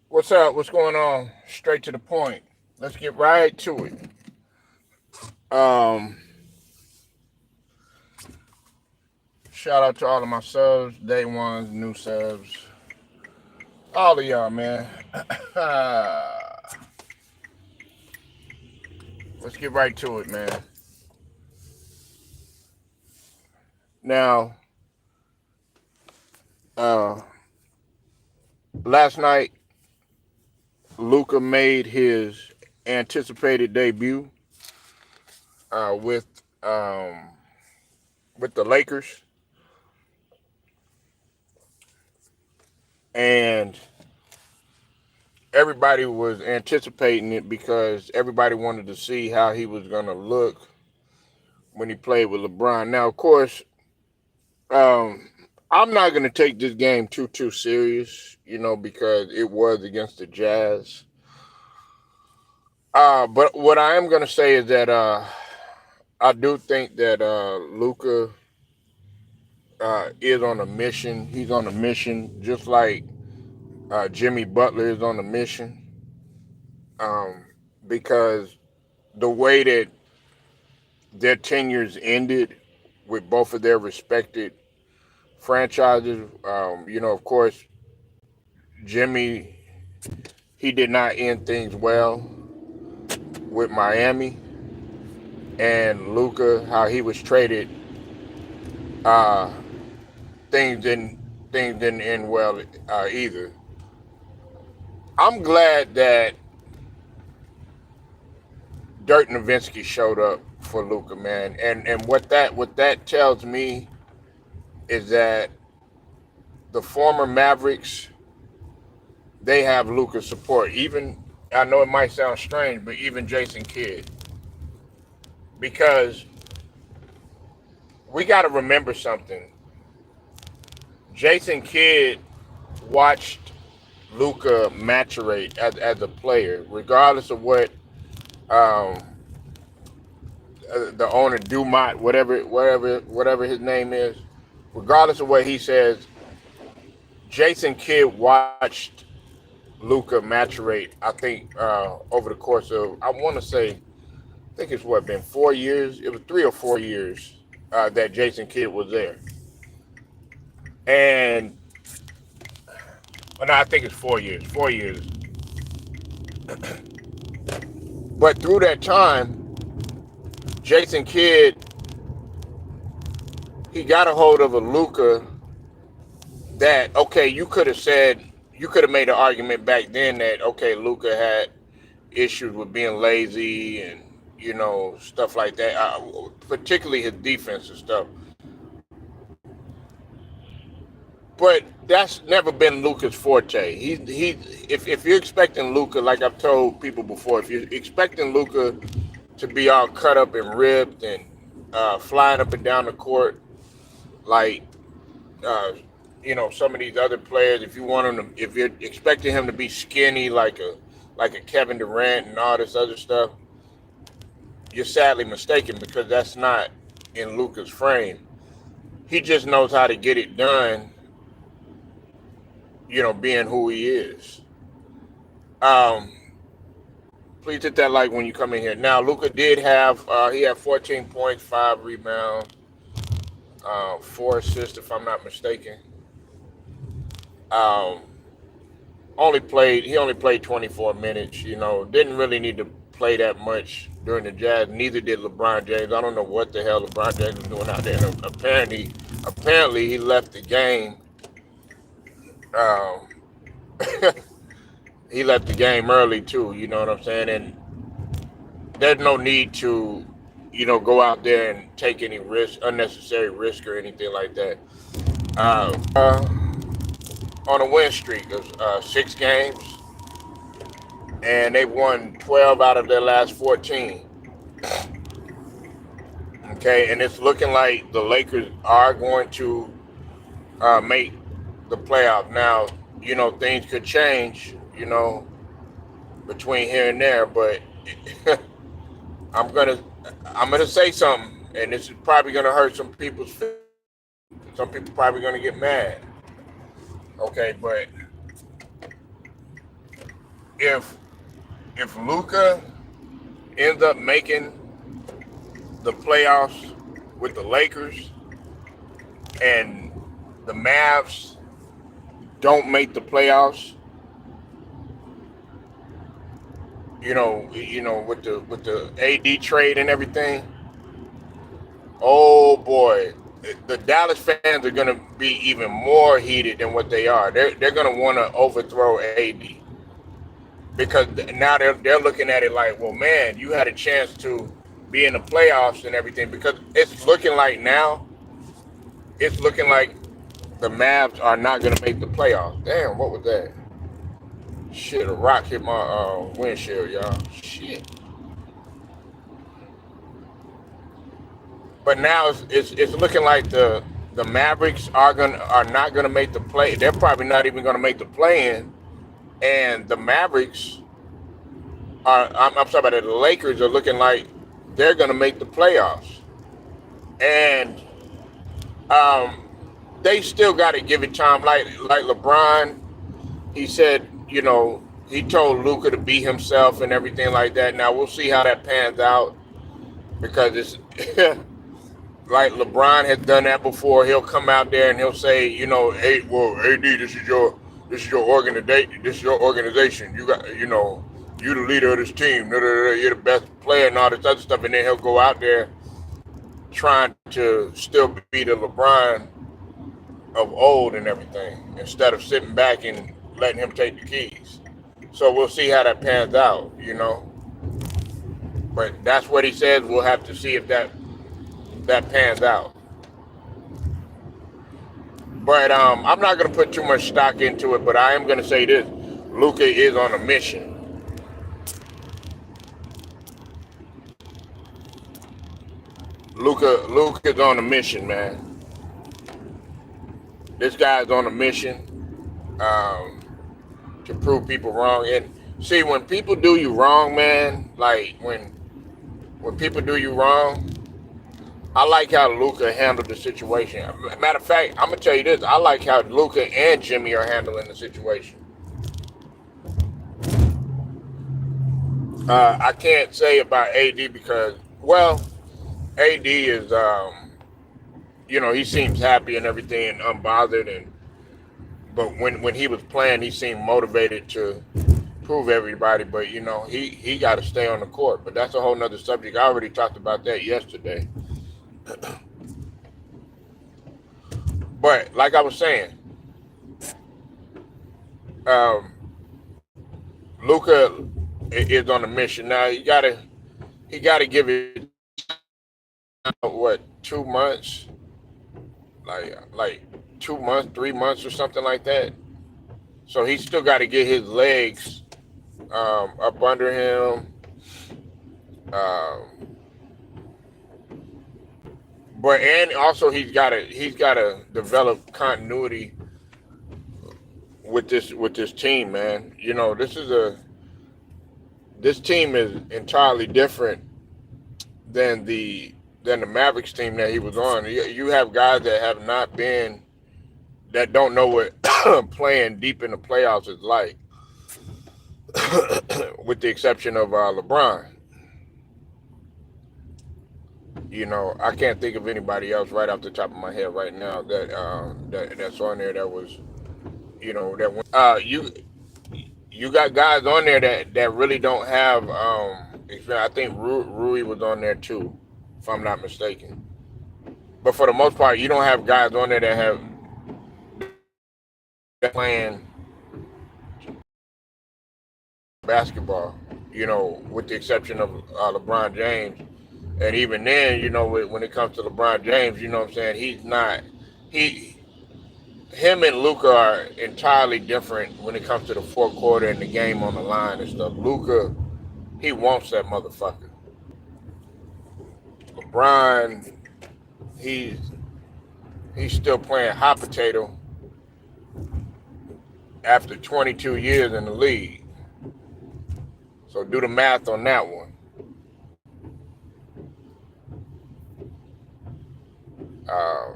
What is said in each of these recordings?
What's up? What's going on? Straight to the point. Let's get right to it. Um, Shout out to all of my subs, day ones, new subs, all of y'all, man. Let's get right to it, man. Now, uh, last night, Luka made his anticipated debut uh, with um, with the Lakers, and everybody was anticipating it because everybody wanted to see how he was going to look when he played with LeBron. Now, of course, um, I'm not going to take this game too serious, because it was against the Jazz. But what I am going to say is that I do think that Luka is on a mission. He's on a mission, just like Jimmy Butler is on a mission, um, because the way that their tenures ended with both of their respected franchises. Of course, Jimmy, he did not end things well with Miami, and Luka, how he was traded, uh, things didn't things didn't end well either. I'm glad that Dirk Nowitzki showed up for Luka, man, and what that tells me is that the former Mavericks, they have Luka's support. Even, I know it might sound strange, but even Jason Kidd, because we got to remember something. Jason Kidd watched Luka maturate as a player, regardless of what um, the owner Dumont, whatever his name is, regardless of what he says, Jason Kidd watched Luka maturate. I think over the course of, I want to say, I think it's been 4 years. It was 3 or 4 years that Jason Kidd was there, and well, no, I think it's 4 years. 4 years, but through that time, Jason Kidd, he got a hold of a Luka that, okay, you could have made an argument back then that, okay, Luka had issues with being lazy and stuff like that, particularly his defensive stuff. But that's never been Luka's forte. If you're expecting Luka, like I've told people before, if you're expecting Luka to be all cut up and ripped and flying up and down the court like uh, some of these other players, if you're expecting him to be skinny like a Kevin Durant and all this other stuff, you're sadly mistaken, because that's not in Luka's frame. He just knows how to get it done, being who he is. Um, Please hit that like when you come in here. Now, Luka did have he had 14 points, 5 rebounds, 4 assists, if I'm not mistaken. Um, he only played 24 minutes. Didn't really need to play that much during the Jazz. Neither did LeBron James. I don't know what the hell LeBron James was doing out there. And apparently he left the game. Um, he left the game early too. You know what I'm saying? And there's no need to, go out there and take any unnecessary risk or anything like that. On a win streak of 6 games, and they've won 12 out of their last 14. Okay, and it's looking like the Lakers are going to make the playoff. Now, things could change, between here and there, but I'm gonna I'm gonna say something. and this is probably gonna hurt some people's feelings. Some people probably gonna get mad. Okay, but if Luka ends up making the playoffs with the Lakers and the Mavs don't make the playoffs, with the AD trade and everything, oh boy, the Dallas fans are gonna be even more heated than what they are. They're gonna want to overthrow AD because now they're looking at it like, well, man, you had a chance to be in the playoffs and everything, because it's looking like the Mavs are not gonna make the playoffs. Damn, what was that? Shit, a rock hit my windshield, y'all. Shit. But now it's looking like the Mavericks are not gonna make the play. They're probably not even gonna make the play in. And the Mavericks I'm sorry about it, the Lakers are looking like they're gonna make the playoffs. And um, they still got to give it time. Like LeBron, he said, he told Luka to be himself and everything like that. Now we'll see how that pans out, because it's like LeBron has done that before. He'll come out there and he'll say, hey, well, AD, this is your organization. This is your organization. You got, you the leader of this team. You're the best player and all this other stuff. And then he'll go out there trying to still be the LeBron of old and everything, instead of sitting back and letting him take the keys. So we'll see how that pans out, But that's what he says. We'll have to see if that pans out. But I'm not going to put too much stock into it, but I am going to say this. Luka is on a mission. Luka's on a mission, man. This guy's on a mission to prove people wrong. And see, when people do you wrong, man, like when people do you wrong, I like how Luka handled the situation. Matter of fact, I'm gonna tell you this: I like how Luka and Jimmy are handling the situation. I can't say about AD because, well, AD is, he seems happy and everything and unbothered, but when he was playing, he seemed motivated to prove everybody. But he got to stay on the court. But that's a whole nother subject. I already talked about that yesterday. But like I was saying, Luka is on a mission now. He gotta give it what 2 months, like 2 months, 3 months, or something like that. So he still got to get his legs up under him. Um, and also he's got to develop continuity with this team, man. This team is entirely different than the Mavericks team that he was on. You have guys that have not been, that don't know what playing deep in the playoffs is like, with the exception of LeBron. I can't think of anybody else right off the top of my head right now that's on there that was, that went. You got guys on there that really don't have experience. I think Rui was on there too, if I'm not mistaken. But for the most part, you don't have guys on there that have playing basketball, with the exception of LeBron James. And even then, when it comes to LeBron James, you know what I'm saying, him and Luka are entirely different when it comes to the fourth quarter and the game on the line and stuff. Luka, he wants that motherfucker. LeBron, he's still playing hot potato after 22 years in the league. So do the math on that one. Uh,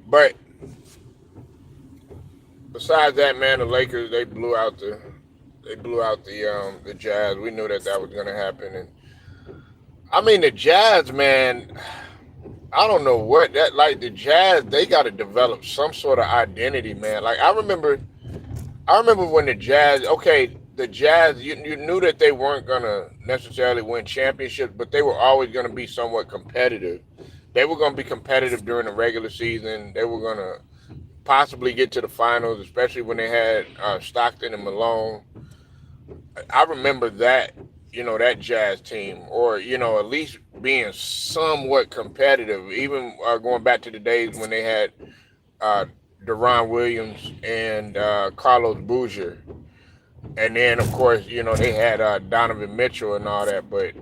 but besides that, man, the Lakers they blew out the Jazz. We knew that that was gonna happen, and I mean the Jazz, man. I don't know what that like the Jazz. They got to develop some sort of identity, man. Like I remember when the Jazz. Okay, the Jazz. You knew that they weren't gonna necessarily win championships, but they were always gonna be somewhat competitive. They were gonna be competitive during the regular season. They were gonna possibly get to the finals, especially when they had Stockton and Malone. I remember that, that Jazz team, or, at least being somewhat competitive, even going back to the days when they had uh, Deron Williams and Carlos Boozer. And then, of course, they had Donovan Mitchell and all that, but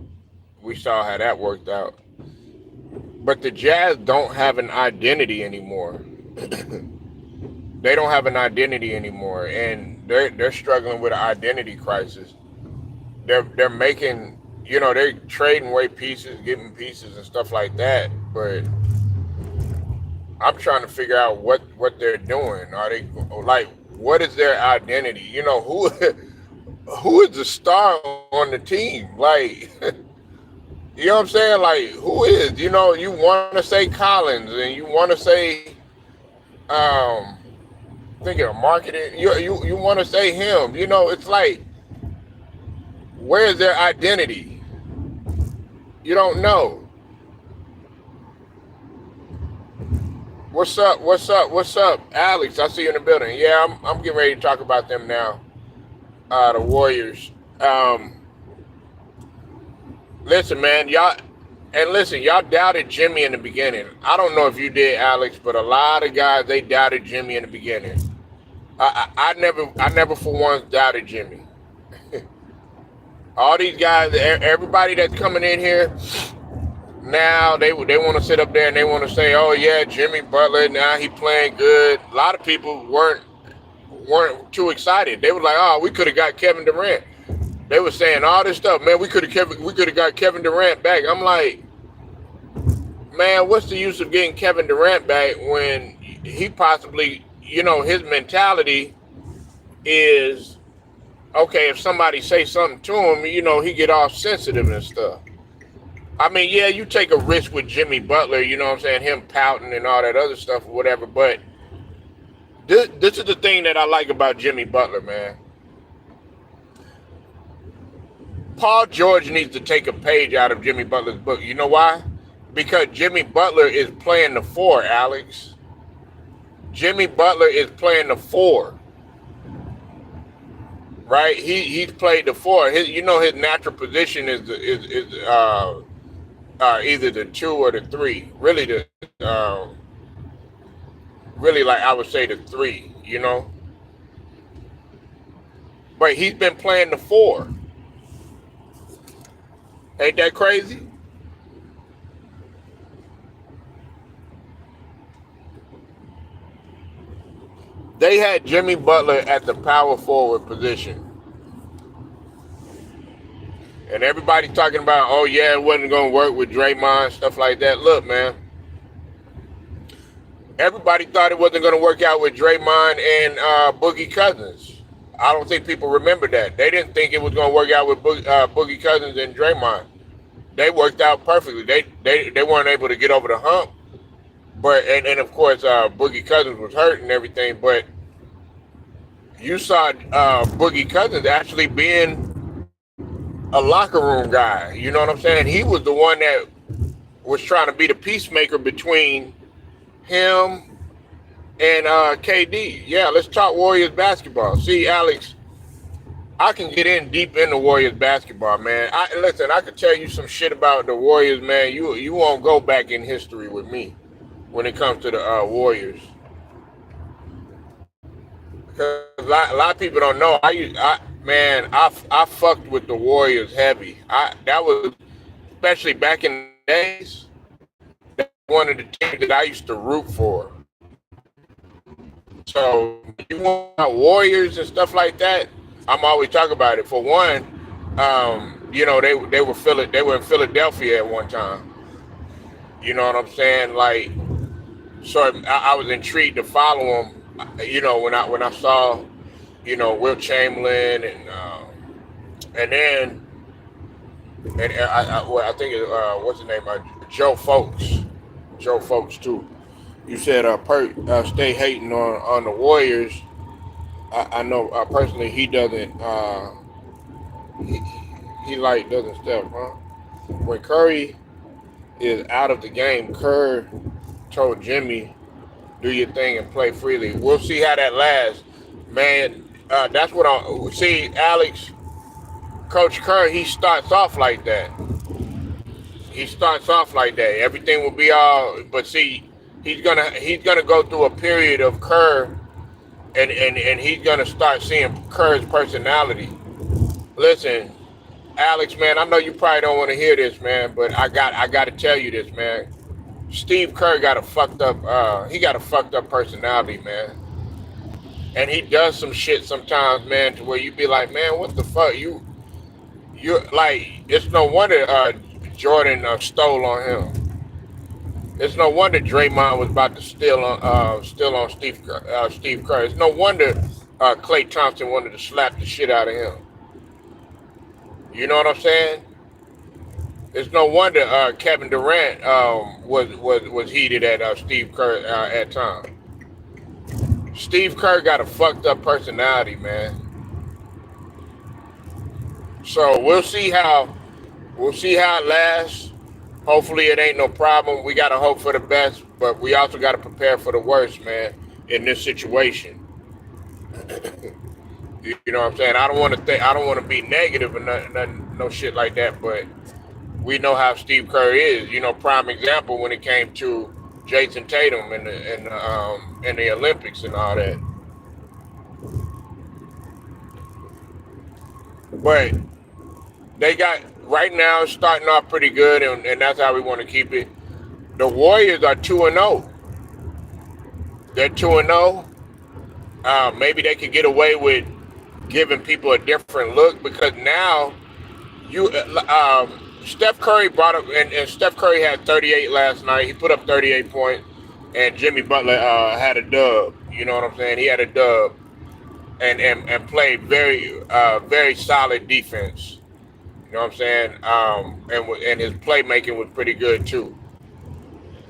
we saw how that worked out. But the Jazz don't have an identity anymore. They don't have an identity anymore, and they're struggling with an identity crisis. They're making, they're trading away pieces, getting pieces and stuff like that. But I'm trying to figure out what they're doing. Are they like, what is their identity? Who is the star on the team? Like, you know what I'm saying? Like, who is? You want to say Collins, and you want to say, thinking of marketing. You want to say him. It's like, where is their identity? You don't know. What's up? What's up? What's up, Alex? I see you in the building. Yeah, I'm getting ready to talk about them now. The Warriors. Listen, man, y'all doubted Jimmy in the beginning. I don't know if you did, Alex, but a lot of guys, they doubted Jimmy in the beginning. I never for once doubted Jimmy. All these guys, everybody that's coming in here now, they want to sit up there and they want to say, "Oh yeah, Jimmy Butler, now he playing good." A lot of people weren't too excited. They were like, "Oh, we could have got Kevin Durant." They were saying all this stuff, man. We could have got Kevin Durant back. I'm like, man, what's the use of getting Kevin Durant back when he possibly, his mentality is, okay, if somebody say something to him, he get all sensitive and stuff. I mean, yeah, you take a risk with Jimmy Butler, you know what I'm saying, him pouting and all that other stuff or whatever, but this is the thing that I like about Jimmy Butler, man. Paul George needs to take a page out of Jimmy Butler's book. You know why? Because Jimmy Butler is playing the 4, Alex. Jimmy Butler is playing the 4. Right? He's played the 4. His natural position is either the 2 or the 3. Really, like I would say the 3. But he's been playing the 4. Ain't that crazy? They had Jimmy Butler at the power forward position. And everybody talking about, oh yeah, it wasn't going to work with Draymond, stuff like that. Look, man. Everybody thought it wasn't going to work out with Draymond and Boogie Cousins. I don't think people remember that. They didn't think it was going to work out with Boogie Cousins and Draymond. They worked out perfectly. They weren't able to get over the hump. But and of course Boogie Cousins was hurt and everything. But you saw Boogie Cousins actually being a locker room guy. You know what I'm saying? He was the one that was trying to be the peacemaker between him and KD. Yeah, let's talk Warriors basketball. See, Alex, I can get in deep into Warriors basketball, man. I could tell you some shit about the Warriors, man. You won't go back in history with me when it comes to the Warriors. Because a lot of people don't know. I fucked with the Warriors heavy. That was, especially back in the days, that was one of the teams that I used to root for. So you want Warriors and stuff like that, I'm always talking about it. For one, they were in Philadelphia at one time. You know what I'm saying? Like, so I was intrigued to follow him. You know, when I saw, Will Chamberlain and then and I think what's his name? Joe Folks. Joe Folks too. You said stay hating on the Warriors. I know personally he doesn't he, he like doesn't step, huh? When Curry is out of the game, Kerr told Jimmy, "Do your thing and play freely." We'll see how that lasts, man. That's what I see, Alex. Coach Kerr, he starts off like that. He starts off like that. Everything will be all, but see, he's gonna go through a period of Kerr, and he's gonna start seeing Kerr's personality. Listen, Alex, man, I know you probably don't want to hear this, man, but I got to tell you this, man. Steve Kerr got a fucked up personality, man, and he does some shit sometimes, man, to where you be like, man, what the fuck, you like? It's no wonder Jordan stole on him. It's no wonder Draymond was about to steal on Steve Kerr. It's no wonder Klay Thompson wanted to slap the shit out of him. You know what I'm saying? It's no wonder Kevin Durant was heated at Steve Kerr at times. Steve Kerr got a fucked up personality, man. So we'll see how it lasts. Hopefully it ain't no problem. We gotta hope for the best, but we also gotta prepare for the worst, man, in this situation. You know what I'm saying? I don't want to be negative or no shit like that, but we know how Steve Kerr is. You know, prime example when it came to Jason Tatum and the Olympics and all that. But they got right now it's starting off pretty good, and that's how we want to keep it. The Warriors are 2-0. They're 2-0. Maybe they could get away with giving people a different look because now you Steph Curry brought up and Steph Curry had 38 last night. He put up 38 points, and Jimmy Butler had a dub. You know what I'm saying? He had a dub and played very solid defense. You know what I'm saying? And his playmaking was pretty good too.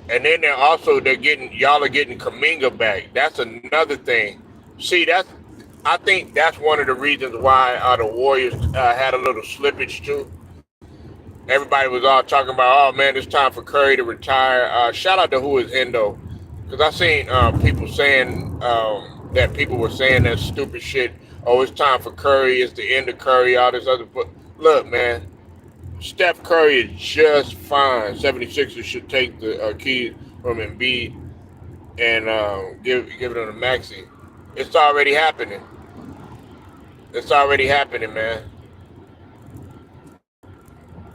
And then they're getting y'all are getting Kaminga back. That's another thing. See, I think that's one of the reasons why the Warriors had a little slippage too. Everybody was all talking about, oh man, it's time for Curry to retire. Shout out to who is Endo, because I seen people saying that people were saying that stupid shit. Oh, it's time for Curry. It's the end of Curry. All this other. But look, man, Steph Curry is just fine. 76ers should take the key from Embiid and give it on to Maxey. It's already happening. It's already happening, man.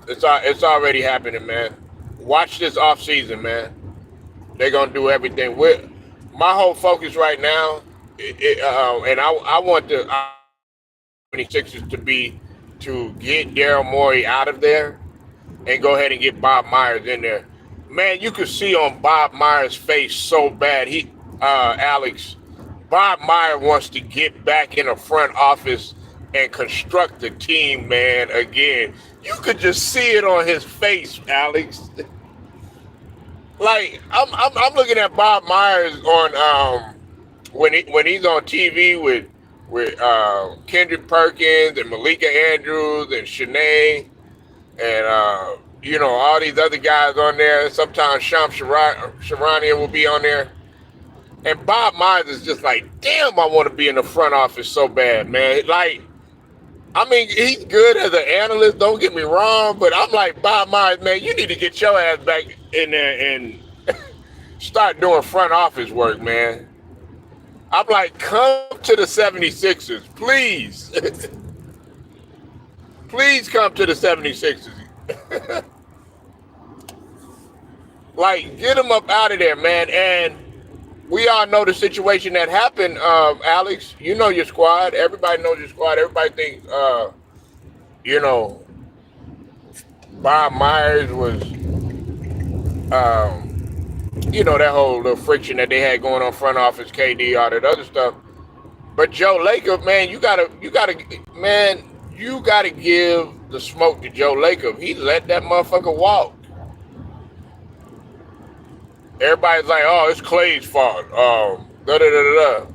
It's already happening, man. Watch this off season, man. They're gonna do everything. My whole focus right now, and I want the 76ers to be to get Daryl Morey out of there and go ahead and get Bob Myers in there. Man, you could see on Bob Myers' face so bad. Alex, Bob Myers wants to get back in the front office and construct the team, man, again. You could just see it on his face, Alex. Like I'm looking at Bob Myers on when he's on TV with Kendrick Perkins and Malika Andrews and Shanae and all these other guys on there. Sometimes Sharania will be on there. And Bob Myers is just like, damn, I want to be in the front office so bad, man. Like, I mean, he's good as an analyst, don't get me wrong, but I'm like, Bob Myers, man, you need to get your ass back in there and start doing front office work, man. I'm like, come to the 76ers, please. Please come to the 76ers. Like, get them up out of there, man. And we all know the situation that happened, Alex. You know your squad. Everybody knows your squad. Everybody thinks, you know, Bob Myers was That whole little friction that they had going on front office, KD, all that other stuff. But Joe Laker, man, you gotta give the smoke to Joe Laker. He let that motherfucker walk. Everybody's like, oh, it's Clay's fault. Da da da da da.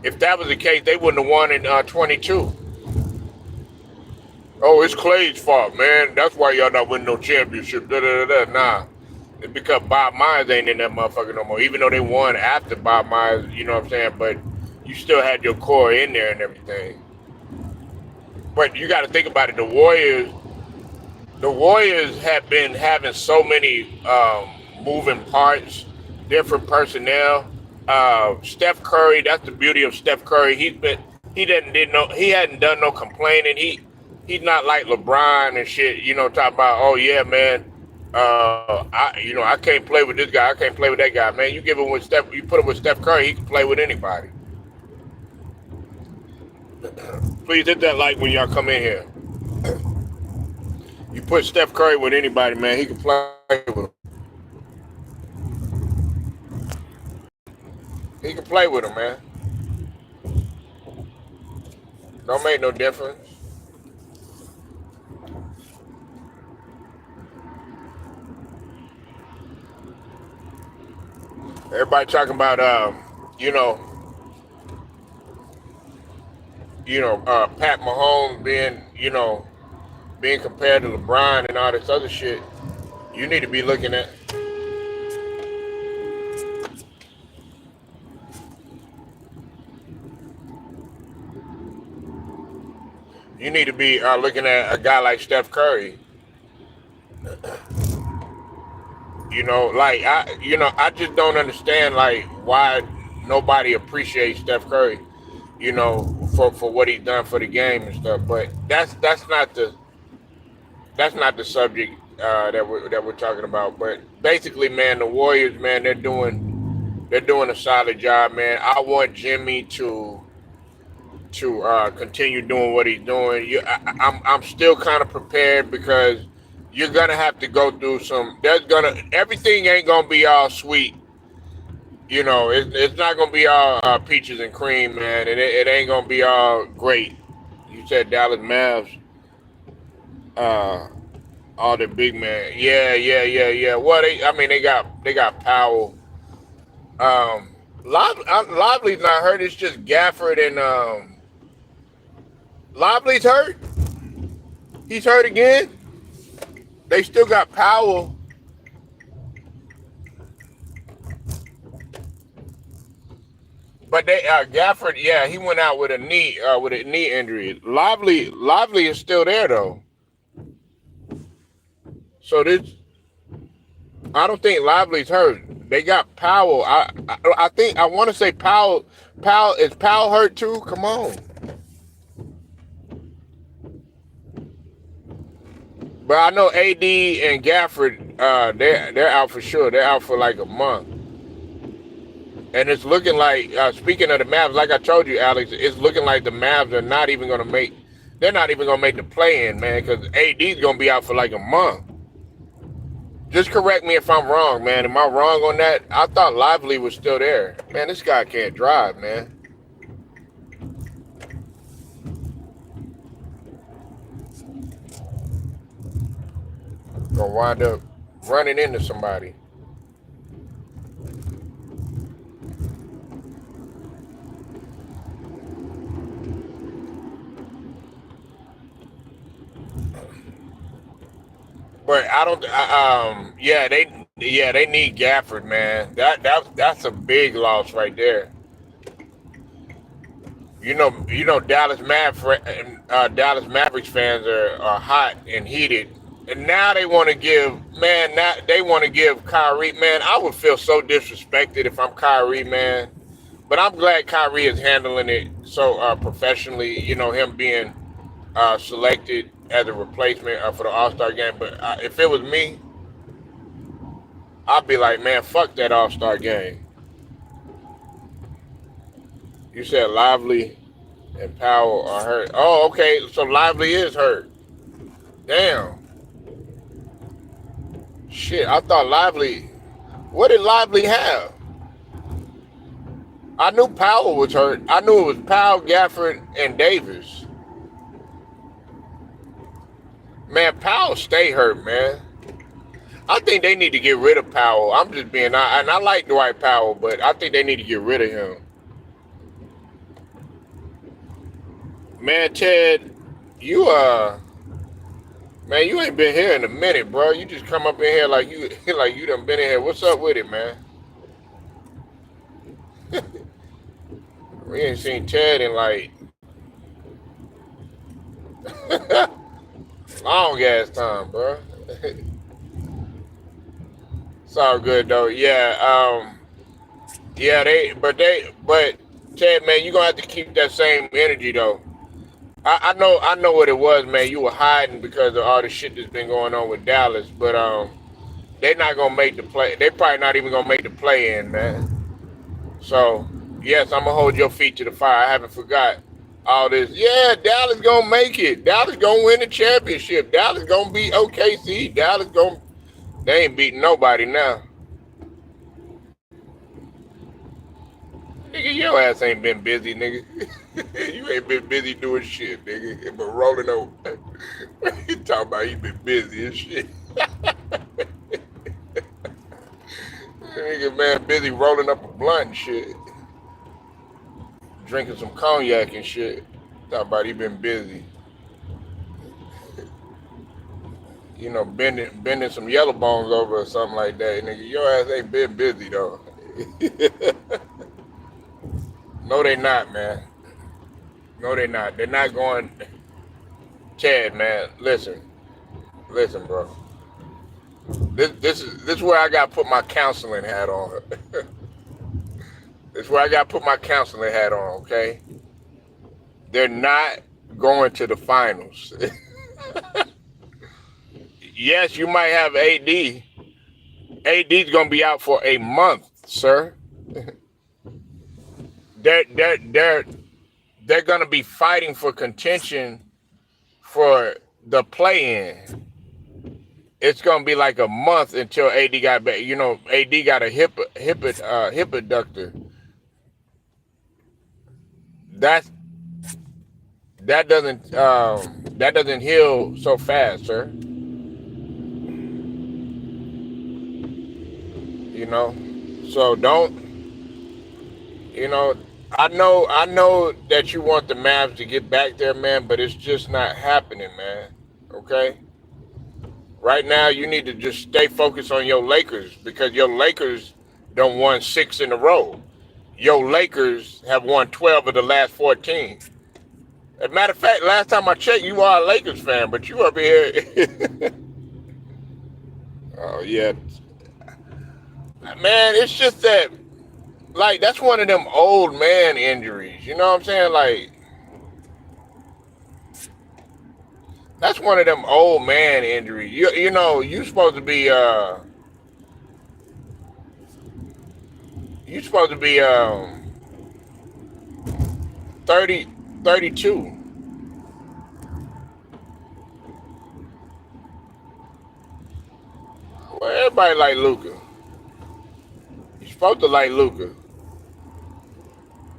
If that was the case, they wouldn't have won in 22. Oh, it's Clay's fault, man. That's why y'all not winning no championship. Da da da da. Nah, it's because Bob Myers ain't in that motherfucker no more. Even though they won after Bob Myers, you know what I'm saying. But you still had your core in there and everything. But you got to think about it. The Warriors have been having so many moving parts, different personnel. Steph Curry, that's the beauty of Steph Curry. He hadn't done no complaining. He's not like LeBron and shit. Talking about, oh yeah, man. I can't play with this guy. I can't play with that guy, man. You put him with Steph Curry, he can play with anybody. Please hit that like when y'all come in here. You put Steph Curry with anybody, man, he can play with him. He can play with him, man. Don't make no difference. Everybody talking about, Pat Mahomes being compared to LeBron and all this other shit. You need to be looking at. You need to be looking at a guy like Steph Curry. I just don't understand like why nobody appreciates Steph Curry. For what he's done for the game and stuff. But that's not the subject that we're talking about. But basically, man, the Warriors, man, they're doing a solid job, man. I want Jimmy to continue doing what he's doing. I'm still kind of prepared because you're gonna have to go through some. Everything ain't gonna be all sweet. It's not gonna be all peaches and cream, man, and it ain't gonna be all great. You said Dallas Mavs, uh, all the big man. Yeah, yeah, yeah, yeah. Well, they got Powell. Um, Lively's not hurt. It's just Gafford and Lively's hurt. He's hurt again. They still got Powell. But Gafford, yeah, he went out with a knee injury. Lively is still there though. So I don't think Lively's hurt. They got Powell. I think I want to say Powell. Is Powell hurt too? Come on. But I know AD and Gafford, they're out for sure. They're out for like a month. And it's looking like, speaking of the Mavs, like I told you, Alex, it's looking like the Mavs are not even going to make, they're not even going to make the play-in, man, because AD's going to be out for like a month. Just correct me if I'm wrong, man. Am I wrong on that? I thought Lively was still there. Man, this guy can't drive, man. Gonna wind up running into somebody. But I don't. They need Gafford, man. That's a big loss right there. Dallas Mavericks fans are hot and heated, and now they want to give Kyrie, man. I would feel so disrespected if I'm Kyrie, man. But I'm glad Kyrie is handling it so professionally. Him being selected as a replacement for the All-Star game. But if it was me, I'd be like, man, fuck that All-Star game. You said Lively and Powell are hurt. Oh, okay. So Lively is hurt. Damn. Shit, I thought Lively. What did Lively have? I knew Powell was hurt. I knew it was Powell, Gafford, and Davis. Man, Powell stay hurt, man. I think they need to get rid of Powell. I'm just being, and I like Dwight Powell, but I think they need to get rid of him. Man, Ted, you man, you ain't been here in a minute, bro. You just come up in here like you like you done been in here. What's up with it, man? We ain't seen Ted in like long ass time, bro. It's all good though. Yeah, yeah, but Ted, man, you gonna have to keep that same energy though. I know what it was, man. You were hiding because of all the shit that's been going on with Dallas, but they're not gonna make the play. They probably not even gonna make the play in, man. So yes, I'm gonna hold your feet to the fire. I haven't forgot all this. Yeah, Dallas gonna make it. Dallas gonna win the championship. Dallas gonna beat OKC. Dallas gonna. They ain't beating nobody now. Nigga, your ass ain't been busy, nigga. You ain't been busy doing shit, nigga. But rolling over. You talking about you been busy and shit. Nigga, man, busy rolling up a blunt and shit. Drinking some cognac and shit. Talking about he been busy. You know, bending some yellow bones over or something like that. Nigga, your ass ain't been busy though. No, they not, man. No, they not. They're not going. Chad, man, listen, bro. This is where I got to put my counseling hat on. This is where I got to put my counseling hat on. Okay, they're not going to the finals. Yes, you might have AD. AD's gonna be out for a month, sir. They're gonna be fighting for contention for the play-in. It's gonna be like a month until AD got back. You know, AD got a hip adductor. That doesn't heal so fast, sir. You know, so don't. You know, I know that you want the Mavs to get back there, man, but it's just not happening, man. Okay. Right now, you need to just stay focused on your Lakers because your Lakers don't won 6 in a row. Your Lakers have won 12 of the last 14. As a matter of fact, last time I checked, you are a Lakers fan, but you up here. Oh, yeah. Man, it's just that, like, that's one of them old man injuries. You know what I'm saying? Like, that's one of them old man injuries. You know, you supposed to be 30, 32. Well, everybody like Luka. You're supposed to like Luka.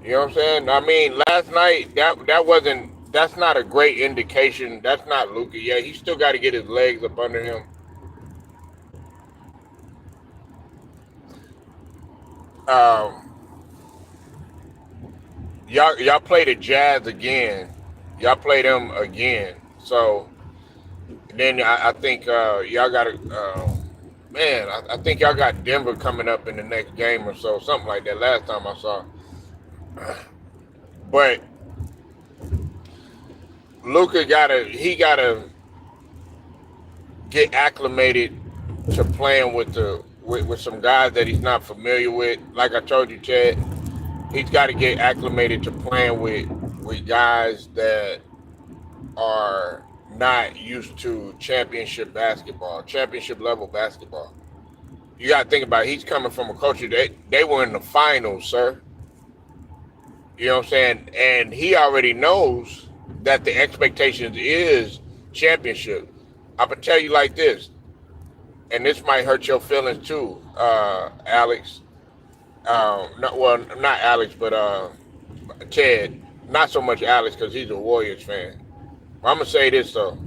You know what I'm saying? I mean, last night that's not a great indication. That's not Luka. Yeah, he still got to get his legs up under him. Um, y'all play the Jazz again. Y'all play them again. So then I think y'all got to. Man, I think y'all got Denver coming up in the next game or so, something like that. Last time I saw, but Luka gotta get acclimated to playing with some guys that he's not familiar with. Like I told you, Chad, he's got to get acclimated to playing with guys that are not used to championship level basketball. You got to think about it. He's coming from a culture they were in the finals, sir. You know what I'm saying? And he already knows that the expectations is championship. I'm gonna tell you like this: and this might hurt your feelings too, Alex. Not well, not Alex, but Ted. Not so much Alex because he's a Warriors fan. I'm gonna say this though: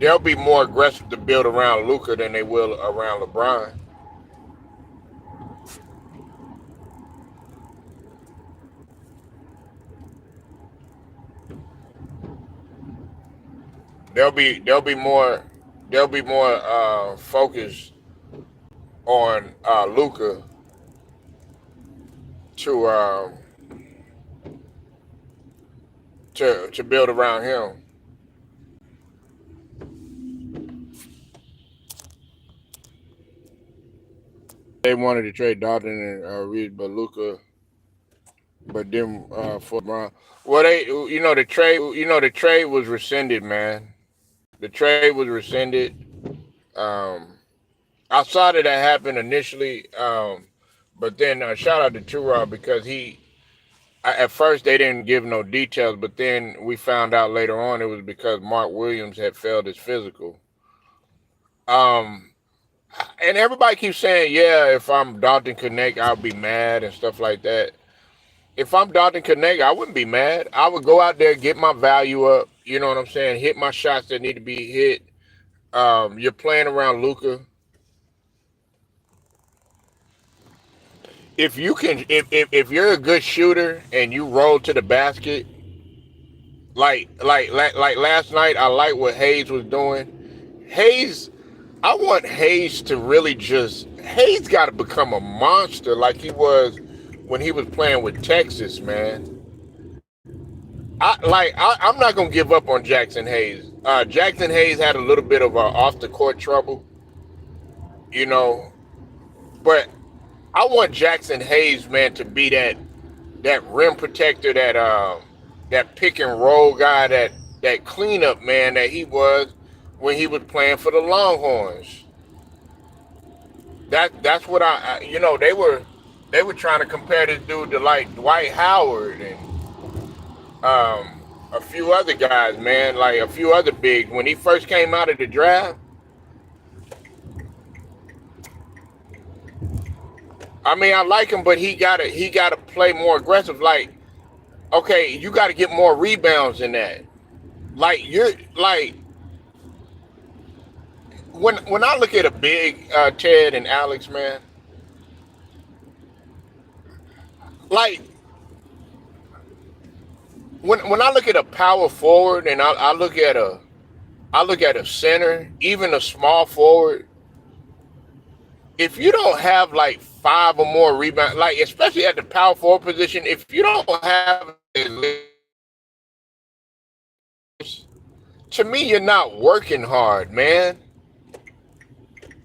they'll be more aggressive to build around Luka than they will around LeBron. They'll be more focused on Luka to to build around him. They wanted to trade Dalton and Reed, but Luka, but then for LeBron. Well, the trade was rescinded, man. The trade was rescinded. Um, I saw that happened initially, but then shout out to Turod because at first they didn't give no details, but then we found out later on it was because Mark Williams had failed his physical. Um, and everybody keeps saying, yeah, if I'm Dalton Connect, I'll be mad and stuff like that. If I'm Dalton Connect, I wouldn't be mad. I would go out there, get my value up. You know what I'm saying? Hit my shots that need to be hit. You're playing around Luka. If you can, if you're a good shooter and you roll to the basket, like last night, I like what Hayes was doing. Hayes, I want Hayes to really just Hayes got to become a monster like he was when he was playing with Texas, man. I'm not gonna give up on Jackson Hayes. Jackson Hayes had a little bit of off the court trouble, you know, but I want Jackson Hayes, man, to be that rim protector, that pick and roll guy, that cleanup man that he was when he was playing for the Longhorns. That's what they were trying to compare this dude to like Dwight Howard and a few other guys, man, like a few other bigs. When he first came out of the draft, I mean, I like him, but he gotta play more aggressive. Like, okay, you gotta get more rebounds than that. Like you're like when I look at a big Ted and Alex, man, like when I look at a power forward and I look at a center, even a small forward, if you don't have like five or more rebounds, like especially at the power forward position, if you don't have at least, to me, you're not working hard, man.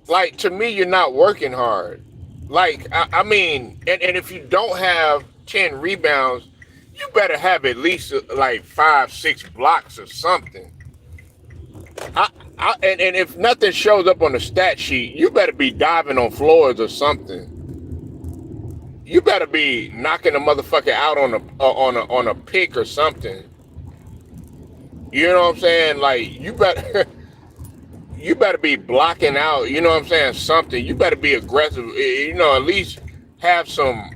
Like to me, you're not working hard. Like I mean, and if you don't have 10 rebounds, you better have at least like 5, 6 blocks or something. And if nothing shows up on the stat sheet, you better be diving on floors or something. You better be knocking a motherfucker out on a pick or something. You know what I'm saying? Like you better you better be blocking out. You know what I'm saying? Something. You better be aggressive. You know, at least have some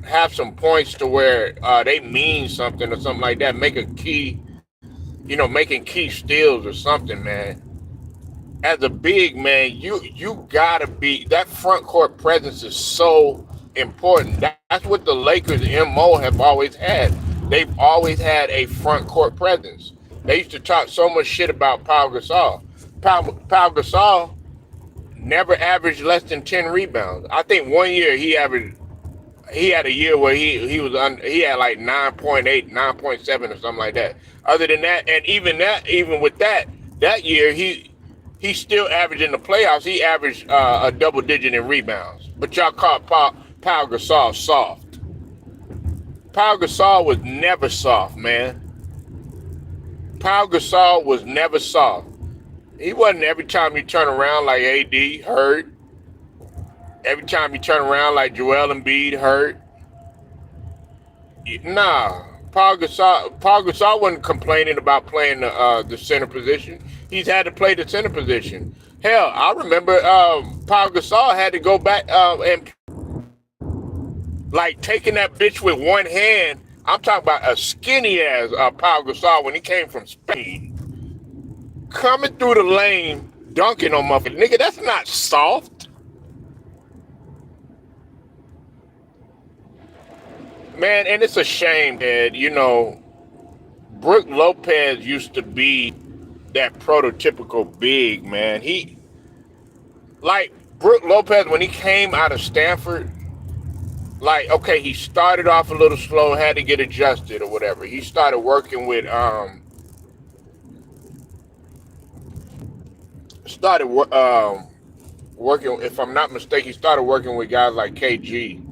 points to where they mean something or something like that. Make a key. You know, making key steals or something, man. As a big man, you gotta be that front court presence is so important. That's what the Lakers MO have always had. They've always had a front court presence. They used to talk so much shit about Pau Gasol. Pau Gasol never averaged less than 10 rebounds. I think one year he had a year where he had like 9.8, 9.7 or something like that. Other than that, and even with that year he still averaged in the playoffs. He averaged a double digit in rebounds. But y'all called Pau Gasol soft. Pau Gasol was never soft, man. Pau Gasol was never soft. He wasn't every time you turn around like AD hurt. Every time you turn around like Joel Embiid hurt. Nah, Paul Gasol wasn't complaining about playing the center position. He's had to play the center position. Hell, I remember Paul Gasol had to go back and like taking that bitch with one hand. I'm talking about a skinny ass Paul Gasol when he came from Spain, coming through the lane, dunking on motherfuckers. Nigga, that's not soft, man. And it's a shame that Brook Lopez used to be that prototypical big man. He like Brook Lopez when he came out of Stanford. Like, okay, he started off a little slow, had to get adjusted or whatever. He started working with started working, if I'm not mistaken, he started working with guys like KG.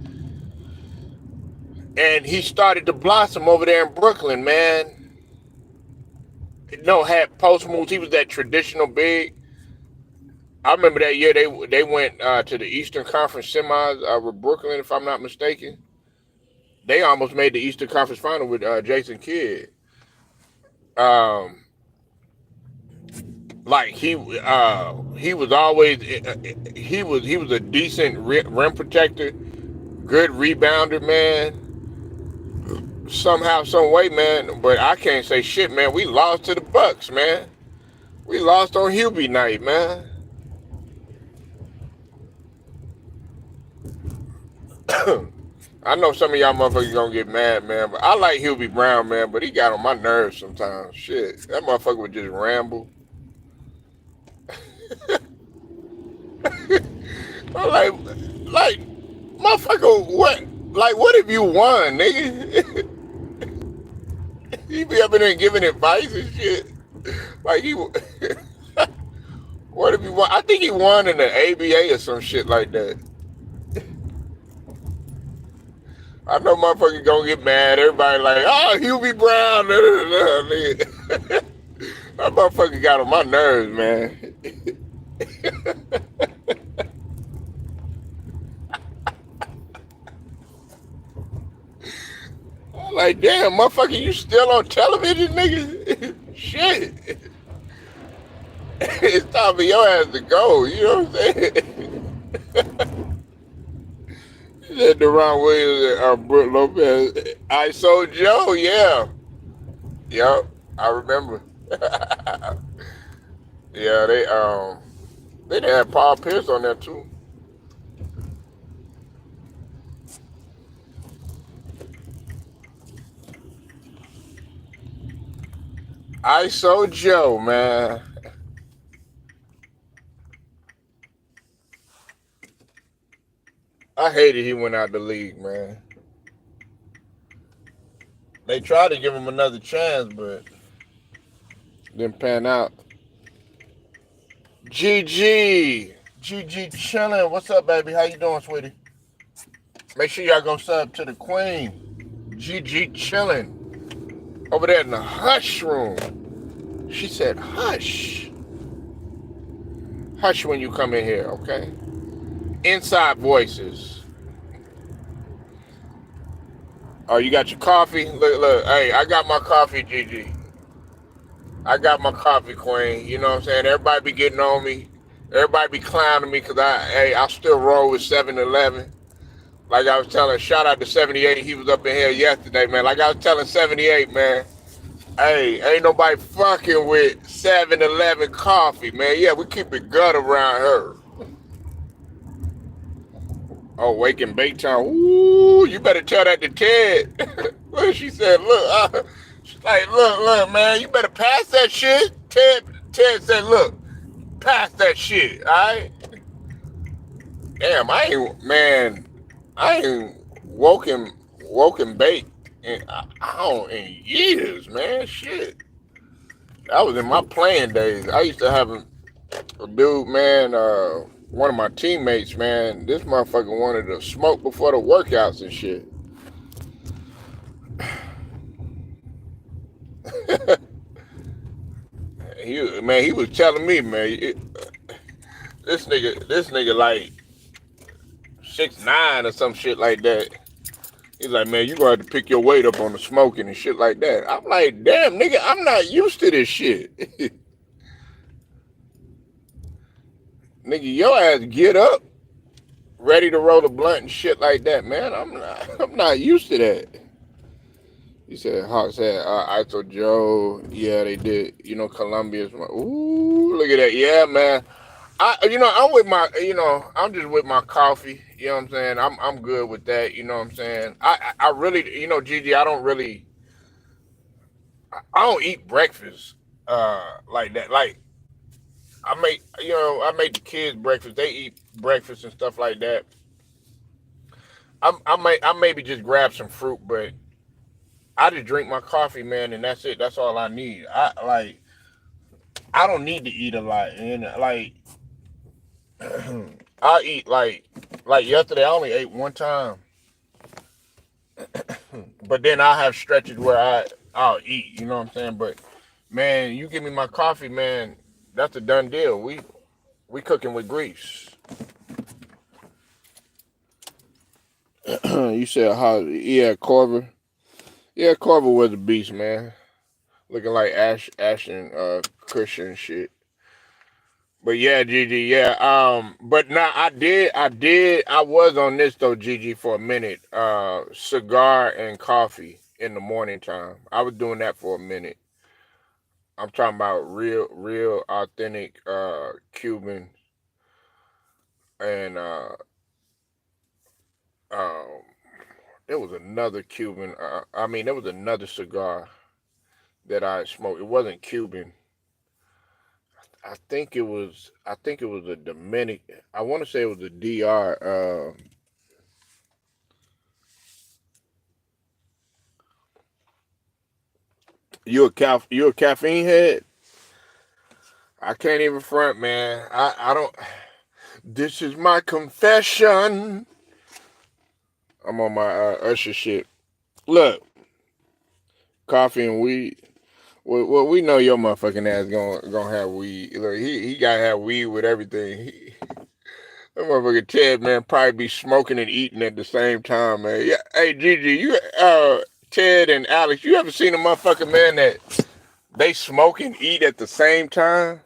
And he started to blossom over there in Brooklyn, man. No, had post moves. He was that traditional big. I remember that year they went to the Eastern Conference semis with Brooklyn, if I'm not mistaken. They almost made the Eastern Conference final with Jason Kidd. Like he was always he was a decent rim protector, good rebounder, man. Somehow, some way, man. But I can't say shit, man. We lost to the Bucks, man. We lost on Hubie night, man. I know some of y'all motherfuckers gonna get mad, man, but I like Hubie Brown, man, but he got on my nerves sometimes. Shit, that motherfucker would just ramble. I'm like, motherfucker, what? Like, what have you won, nigga? He be up in there giving advice and shit. Like, what have you won? I think he won in the ABA or some shit like that. I know motherfuckers gonna get mad. Everybody like, oh, Hubie Brown. That motherfucker got on my nerves, man. I'm like, damn, motherfucker, you still on television, nigga? Shit. It's time for your ass to go. You know what I'm saying? Said Deron Williams and Brook Lopez. I sold Joe, yeah. Yep, I remember. Yeah, they didn't have Paul Pierce on there too. ISO Joe, man. I hated he went out the league, man. They tried to give him another chance, but didn't pan out. GG. GG chilling. What's up, baby? How you doing, sweetie? Make sure y'all go sub to the queen. GG chilling. Over there in the hush room. She said, hush. Hush when you come in here, okay? Inside voices. Oh, you got your coffee? Look. Hey, I got my coffee, GG. I got my coffee, queen. You know what I'm saying? Everybody be getting on me. Everybody be clowning me because I still roll with 7-Eleven. Like I was telling, shout out to 78. He was up in here yesterday, man. Like I was telling 78, man. Hey, ain't nobody fucking with 7-Eleven coffee, man. Yeah, we keep it gut around her. Oh, wake and bake time. Ooh, you better tell that to Ted. Look, she said, look, she's like, look, man, you better pass that shit. Ted said, look, pass that shit, all right? Damn, I ain't woken baked in years, man. Shit. That was in my playing days. I used to have a dude, man, one of my teammates, man, this motherfucker wanted to smoke before the workouts and shit. He was telling me, man, this nigga like 6'9" or some shit like that. He's like, man, you gonna have to pick your weight up on the smoking and shit like that. I'm like, damn, nigga, I'm not used to this shit. Nigga, your ass get up, ready to roll a blunt and shit like that, man. I'm not used to that. He said, Hawk said, ISO Joe, yeah, they did. Colombia's my, ooh, look at that. Yeah, man. I'm with my, I'm just with my coffee. You know what I'm saying? I'm good with that. You know what I'm saying? I really, Gigi, I don't eat breakfast, like that. Like, I make the kids breakfast. They eat breakfast and stuff like that. I maybe just grab some fruit, but I just drink my coffee, man, and that's it. That's all I need. I don't need to eat a lot, and like I eat like yesterday. I only ate one time, but then I have stretches where I'll eat. You know what I'm saying? But man, you give me my coffee, man. That's a done deal. We cooking with grease. You said how? Yeah, Corver. Yeah, Corver was a beast, man. Looking like Ashton Christian shit. But yeah, Gigi, yeah. But now I was on this though, Gigi, for a minute. Cigar and coffee in the morning time. I was doing that for a minute. I'm talking about real authentic Cuban and um there was another Cuban. There was another cigar that I smoked. It wasn't Cuban. I think it was a Dominican. I want to say it was a DR. You a caffeine head? I can't even front, man. I don't. This is my confession. I'm on my Usher shit. Look, coffee and weed. Well, we know your motherfucking ass gonna have weed. Look, he gotta have weed with everything. That motherfucker Ted, man, probably be smoking and eating at the same time, man. Yeah, hey Gigi, you Ted and Alex, you ever seen a motherfucker, man, that they smoke and eat at the same time?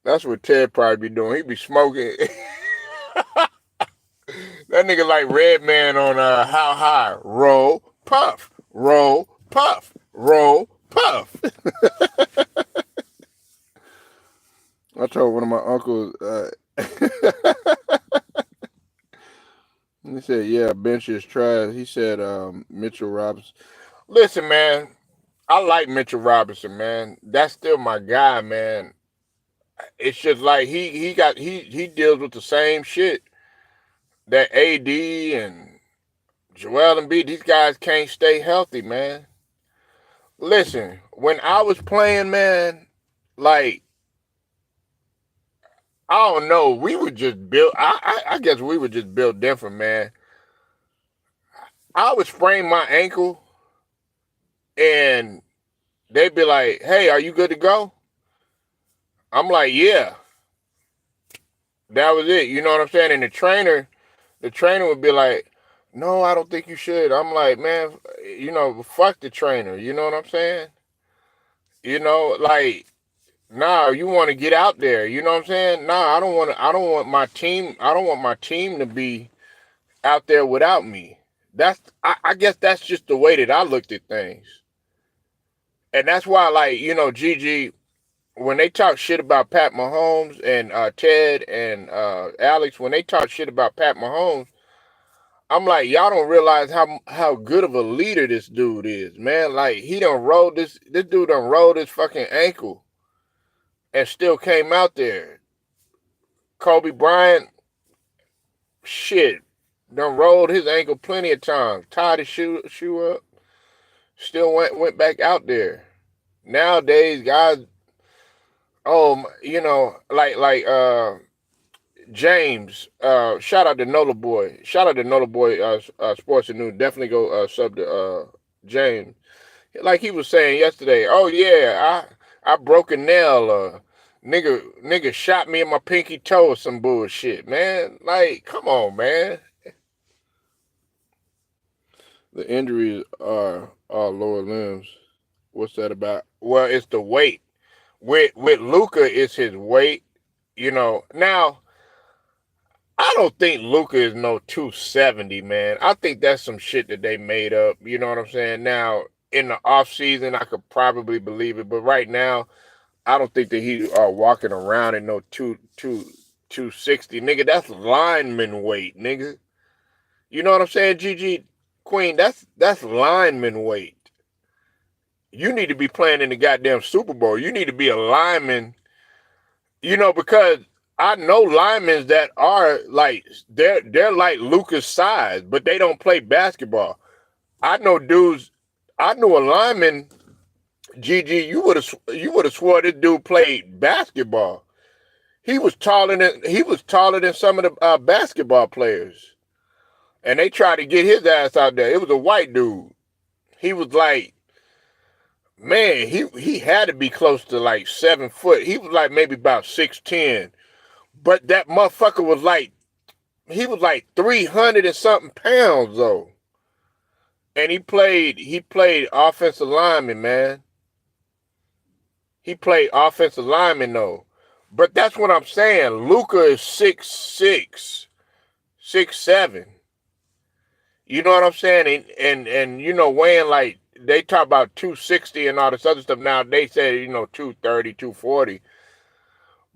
That's what Ted probably be doing. He be smoking. That nigga like Redman on How High. Roll, puff, roll, puff, roll, puff. I told one of my uncles, he said, yeah, bench is trash. He said, Mitchell Robinson. Listen, man, I like Mitchell Robinson, man. That's still my guy, man. It's just like he deals with the same shit that AD and Joel Embiid. These guys can't stay healthy, man. Listen, when I was playing, man, like I don't know, we were just built. I guess we were just built different, man. I would sprain my ankle, and they'd be like, "Hey, are you good to go?" I'm like, "Yeah." That was it. You know what I'm saying? And the trainer would be like, "No, I don't think you should." I'm like, "Man, fuck the trainer." You know what I'm saying? Like, nah, you want to get out there. You know what I'm saying? Nah, I don't want to. I don't want my team. I don't want my team to be out there without me. I guess that's just the way that I looked at things, and that's why, like, Gigi, when they talk shit about Pat Mahomes and Ted and Alex, when they talk shit about Pat Mahomes, I'm like, y'all don't realize how good of a leader this dude is, man. Like, he done rolled this dude done rolled his fucking ankle and still came out there. Kobe Bryant, shit, done rolled his ankle plenty of times, tied his shoe up, still went back out there. Nowadays, guys, James, shout out to Nola Boy. Shout out to Nola Boy Sports and News. Definitely go sub to James. Like he was saying yesterday, oh yeah, I broke a nail. Nigga shot me in my pinky toe or some bullshit, man. Like, come on, man. The injuries are lower limbs. What's that about? Well, it's the weight. with Luka, it's his weight. Now I don't think Luka is no 270, man. I think that's some shit that they made up. You know what I'm saying? Now in the off season, I could probably believe it, but right now, I don't think that he walking around in no 260, nigga. That's lineman weight, nigga. You know what I'm saying, GG Queen? That's lineman weight. You need to be playing in the goddamn Super Bowl. You need to be a lineman. Because I know linemen that are like they're like Luka'S size, but they don't play basketball. I know dudes. I knew a lineman. GG, you would have swore this dude played basketball. He was taller than some of the basketball players, and they tried to get his ass out there. It was a white dude. He was like, man, he had to be close to like 7 foot. He was like maybe about 6'10", but that motherfucker was like, he was like 300 and something pounds though, and he played offensive lineman, man. He played offensive lineman though. But that's what I'm saying. Luka is 6'6", 6'7". You know what I'm saying? And weighing like they talk about 260 and all this other stuff. Now they say, 230, 240.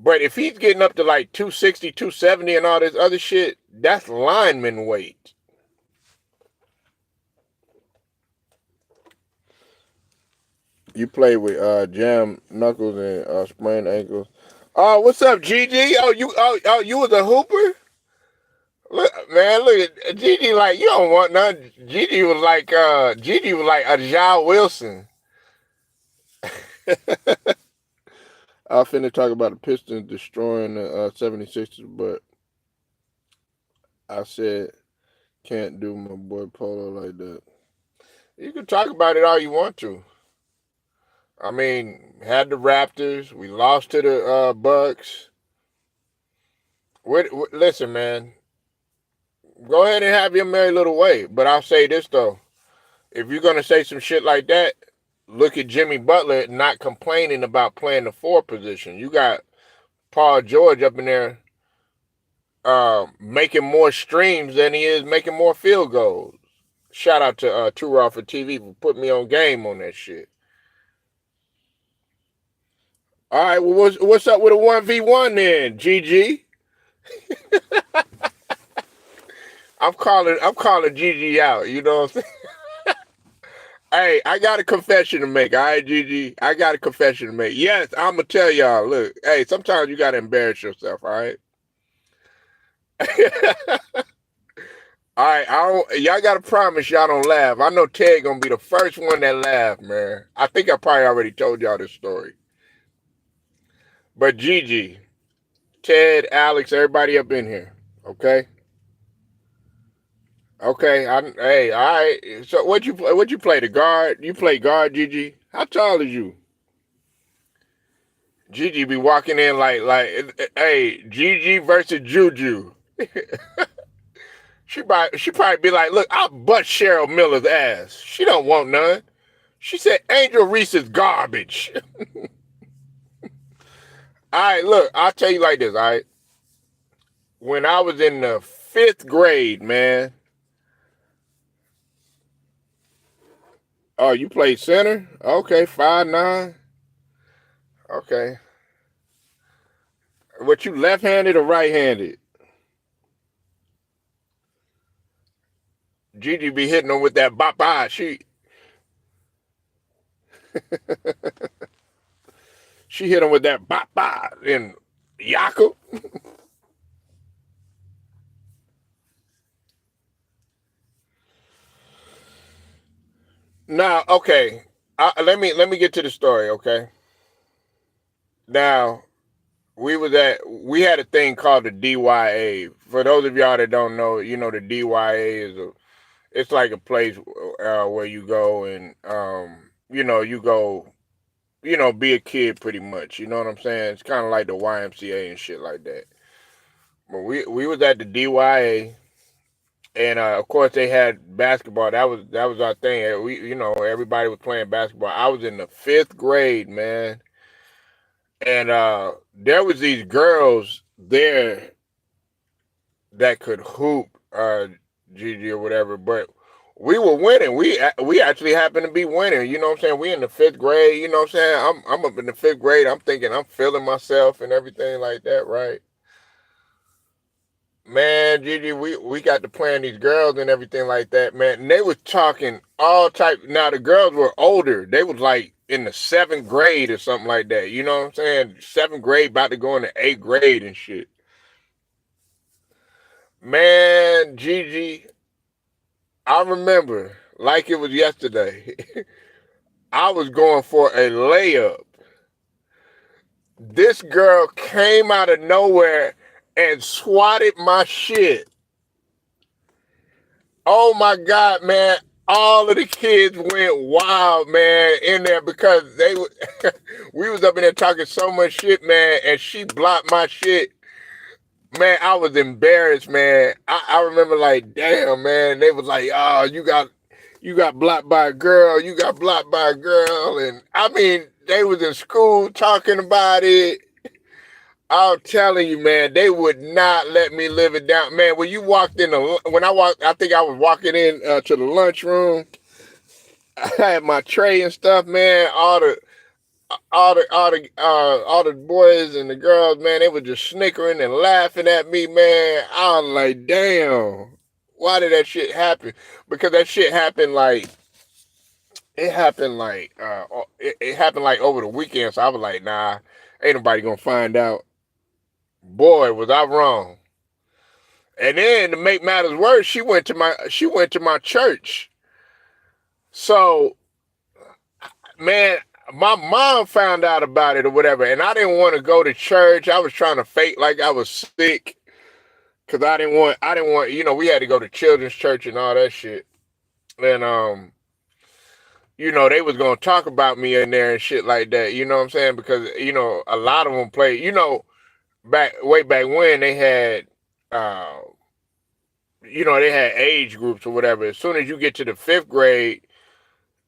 But if he's getting up to like 260, 270 and all this other shit, that's lineman weight. You play with jam knuckles and sprained ankles. Oh, what's up, GG? You was a hooper? Look, man, look at Gigi. Like, you don't want none. Gigi was like a Ja Wilson. I finna talk about the Pistons destroying the 76ers, but I said can't do my boy Polo like that. You can talk about it all you want to. I mean, had the Raptors. We lost to the Bucks. Listen, man. Go ahead and have your merry little way. But I'll say this, though. If you're going to say some shit like that, look at Jimmy Butler not complaining about playing the 4 position. You got Paul George up in there making more streams than he is making more field goals. Shout out to Too Raw for TV for putting me on game on that shit. All right, well, what's up with a 1v1 then, GG? I'm calling GG out. You know what I'm saying? Hey, I got a confession to make. All right, GG. I got a confession to make. Yes, I'm gonna tell y'all. Look, hey, sometimes you gotta embarrass yourself. All right. All right, y'all gotta promise y'all don't laugh. I know Ted gonna be the first one that laugh, man. I think I probably already told y'all this story. But GG, Ted, Alex, everybody up in here, okay? Okay, hey, all right. So what you play? What you play? The guard? You play guard, GG? How tall is you? Gigi be walking in like, hey, Gigi versus Juju. She probably be like, look, I'll bust Cheryl Miller's ass. She don't want none. She said Angel Reese is garbage. All right, look, I'll tell you like this, all right? When I was in the 5th grade, man. Oh, you played center? Okay, 5'9". Okay. What, you left-handed or right-handed? Gigi be hitting them with that bop-bop. She hit him with that bop-bop and Yaku. Now, okay. Let me get to the story, okay? Now, we had a thing called the DYA. For those of y'all that don't know, the DYA it's like a place where you go and you go, be a kid pretty much. You know what I'm saying? It's kind of like the YMCA and shit like that. But we was at the DYA, and of course they had basketball. That was our thing. Everybody was playing basketball. I was in the 5th grade, man. and there was these girls there that could hoop, Gigi or whatever, but we were winning. We actually happened to be winning. You know what I'm saying? We in the fifth grade. You know what I'm saying? I'm up in the fifth grade. I'm thinking I'm feeling myself and everything like that, right? Man, Gigi, we got to playing these girls and everything like that, man. And they was talking all type. Now the girls were older. They was like in the seventh grade or something like that. You know what I'm saying? Seventh grade, about to go into eighth grade and shit. Man, Gigi, I remember like it was yesterday. I was going for a layup. This girl came out of nowhere and swatted my shit. Oh my God, man. All of the kids went wild, man, in there because we was up in there talking so much shit, man, and she blocked my shit. Man, I was embarrassed, man. I remember like, damn, man. They was like, oh, you got blocked by a girl, you got blocked by a girl. And I mean, they was in school talking about it. I'm telling you, man, they would not let me live it down. Man, when I walked, I think I was walking in to the lunchroom. I had my tray and stuff, man. All the boys and the girls, man, they were just snickering and laughing at me, man. I was like, damn, why did that shit happen? Because that shit happened like it happened like over the weekend. So I was like, nah, ain't nobody gonna find out. Boy, was I wrong. And then to make matters worse, she went to my church. So, man, my mom found out about it or whatever, and I didn't want to go to church. I was trying to fake like I was sick because I didn't want, we had to go to children's church and all that shit. And they was gonna talk about me in there and shit like that. You know what I'm saying? Because a lot of them play. Way back when they had, uh, they had age groups or whatever. As soon as you get to the fifth grade,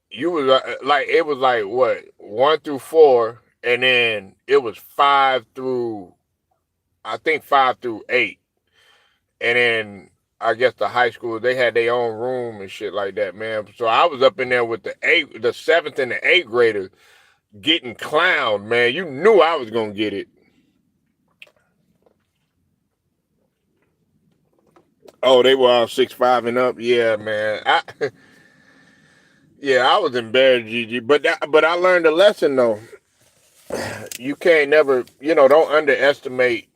you was like it was like what 1 through 4, and then it was 5 through, I think 5 through 8, and then I guess the high school they had their own room and shit like that, man. So I was up in there with the seventh and the eighth graders getting clowned, man. You knew I was gonna get it. Oh, they were all 6'5" and up. Yeah, man. Yeah, I was embarrassed, Gigi. But I learned a lesson though. You can't never, don't underestimate.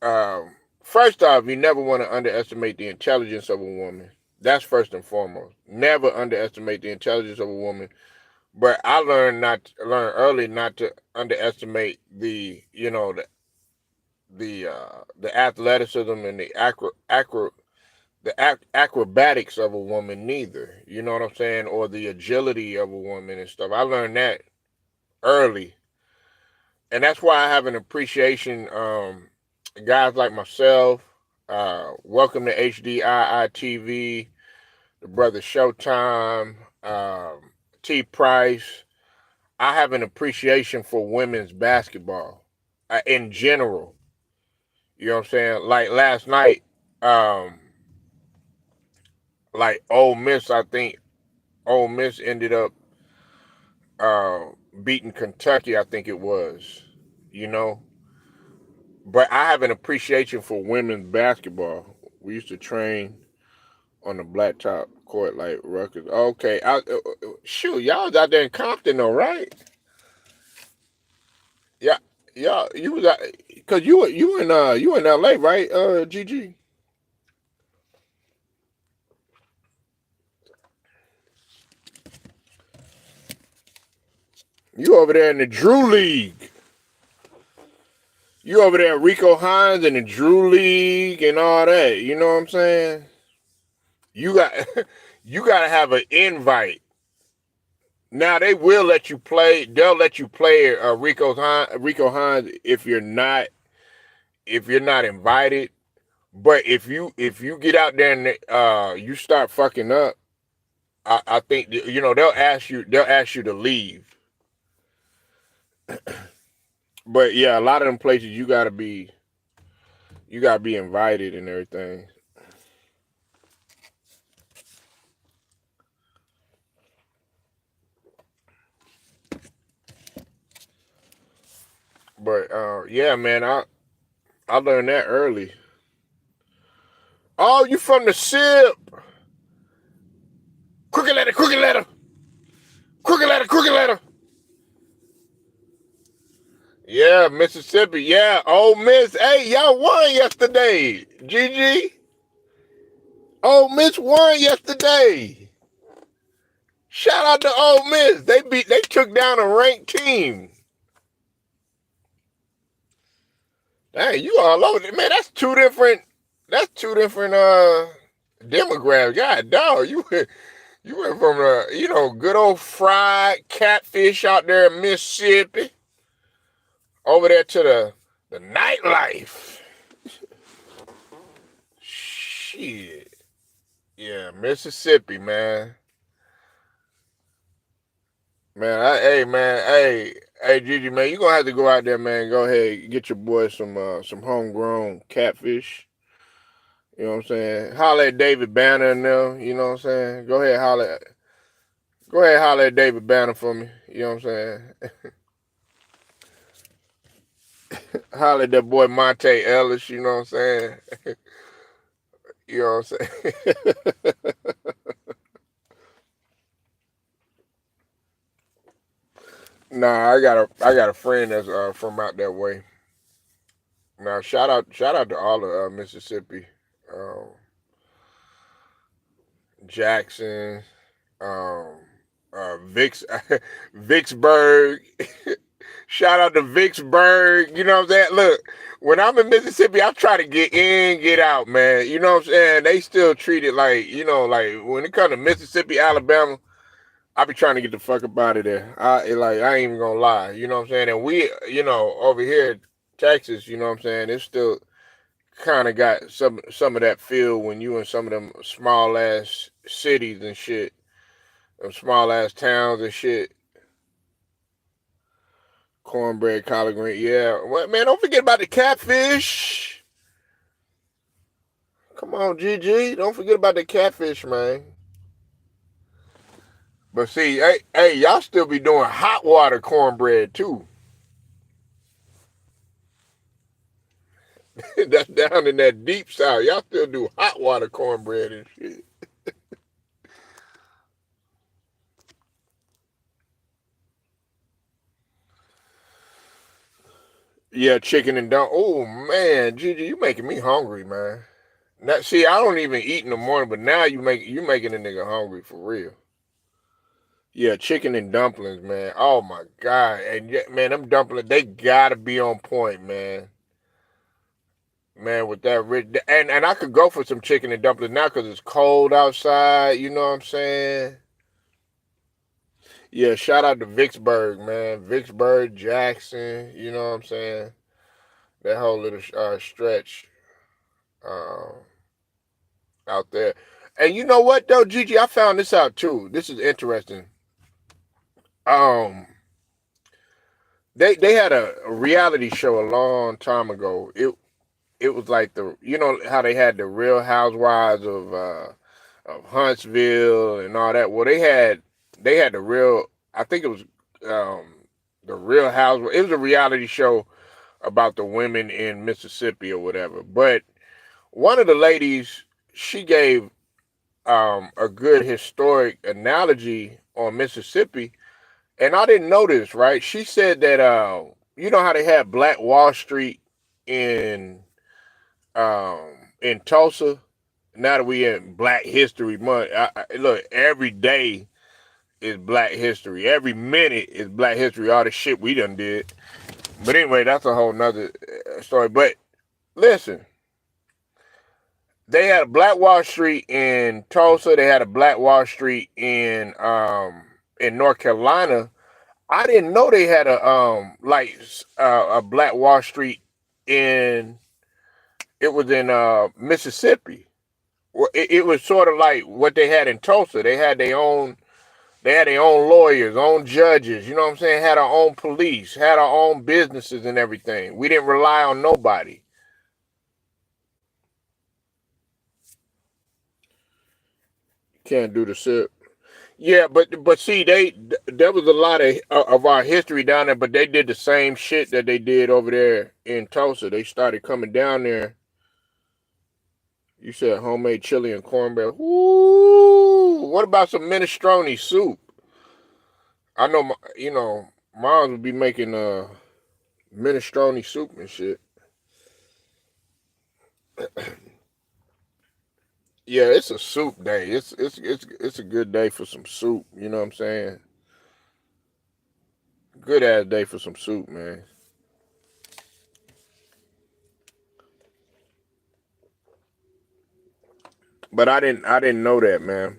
Um, First off, you never want to underestimate the intelligence of a woman. That's first and foremost. Never underestimate the intelligence of a woman. But I learned early not to underestimate the athleticism and the acrobatics of a woman neither. You know what I'm saying? Or the agility of a woman and stuff. I learned that early, and that's why I have an appreciation. Guys like myself, welcome to HDII TV, the brother Showtime, T Price. I have an appreciation for women's basketball in general. You know what I'm saying? Like last night, um, like Ole Miss, I think Ole Miss ended up uh, beating Kentucky. I think it was. You know, but I have an appreciation for women's basketball. We used to train on the blacktop court like Rutgers. Okay, shoot, y'all was out there in Compton though, right? Yeah, y'all, you was out because you in L.A. right? GG, you over there in the Drew League. You over there, Rico Hines and the Drew League and all that. You know what I'm saying? You got you got to have an invite. Now they will let you play. They'll let you play Rico Hines if you're not invited. But if you get out there and you start fucking up, I think they'll ask you to leave But yeah, a lot of them places you gotta be invited and everything. But yeah, man, I learned that early. Oh, you from the SIP? Crooked letter, crooked letter, crooked letter, crooked letter. Yeah, Mississippi. Yeah, Ole Miss. Hey, y'all won yesterday. GG. Ole Miss won yesterday. Shout out to Ole Miss. They took down a ranked team. Hey, you all over it. Man, that's two different demographics. God dog, you went from good old fried catfish out there in Mississippi over there to the nightlife. Shit. Yeah, Mississippi, man. Hey, Gigi, man, you gonna have to go out there, man. Go ahead, get your boy some homegrown catfish. You know what I'm saying? Holler at David Banner and them. You know what I'm saying? Go ahead, holler at David Banner for me. You know what I'm saying? Holler at that boy Monte Ellis. You know what I'm saying? You know what I'm saying? Nah, I got a friend that's from out that way. Now shout out to all of Mississippi, um, Jackson, um, Vicksburg. Shout out to Vicksburg. You know what I'm saying? Look, when I'm in Mississippi, I try to get in, get out, man. You know what I'm saying? They still treat it like when it comes to Mississippi, Alabama, I be trying to get the fuck up out of there. I ain't even gonna lie. You know what I'm saying? And we, over here, Texas, you know what I'm saying? It's still kind of got some of that feel when you in some of them small ass cities and shit, them small ass towns and shit. Cornbread, collard green, yeah. Well, man, don't forget about the catfish. Come on, GG. Don't forget about the catfish, man. But see, hey, y'all still be doing hot water cornbread too. That's down in that deep south. Y'all still do hot water cornbread and shit. Yeah, chicken and dump. Oh man, Gigi, you making me hungry, man. Now, see, I don't even eat in the morning, but now you making a nigga hungry for real. Yeah, chicken and dumplings, man. Oh my god, and man, them dumplings they gotta be on point, man. Man, with that rich, and I could go for some chicken and dumplings now because it's cold outside. You know what I'm saying? Yeah, shout out to Vicksburg, man. Vicksburg, Jackson. You know what I'm saying? That whole little stretch uh, out there. And you know what though, Gigi? I found this out too. This is interesting. Um, they had a reality show a long time ago. It was like how they had the Real Housewives of Huntsville and all that. Well, they had the real. I think it was um, the Real Housewives. It was a reality show about the women in Mississippi or whatever. But one of the ladies, she gave a good historic analogy on Mississippi, and I didn't know this. Right? She said that you know how they had Black Wall Street in um, in Tulsa. Now that we in Black History Month, look, every day is Black History. Every minute is Black History. All the shit we done did. But anyway, that's a whole nother story. But listen, they had a Black Wall Street in Tulsa. They had a Black Wall Street in North Carolina. I didn't know they had a Black Wall Street in it was in Mississippi. Well, it was sort of like what they had in Tulsa. They had their own They had their own lawyers, own judges, you know what I'm saying? Had our own police, had our own businesses and everything. We didn't rely on nobody. Can't do the shit. Yeah, but see, there was a lot of our history down there, but they did the same shit that they did over there in Tulsa. They started coming down there. You said homemade chili and cornbread. Ooh, what about some minestrone soup? I know, moms would be making minestrone soup and shit. Yeah, it's a soup day. It's a good day for some soup. You know what I'm saying? Good ass day for some soup, man. But I didn't know that, man.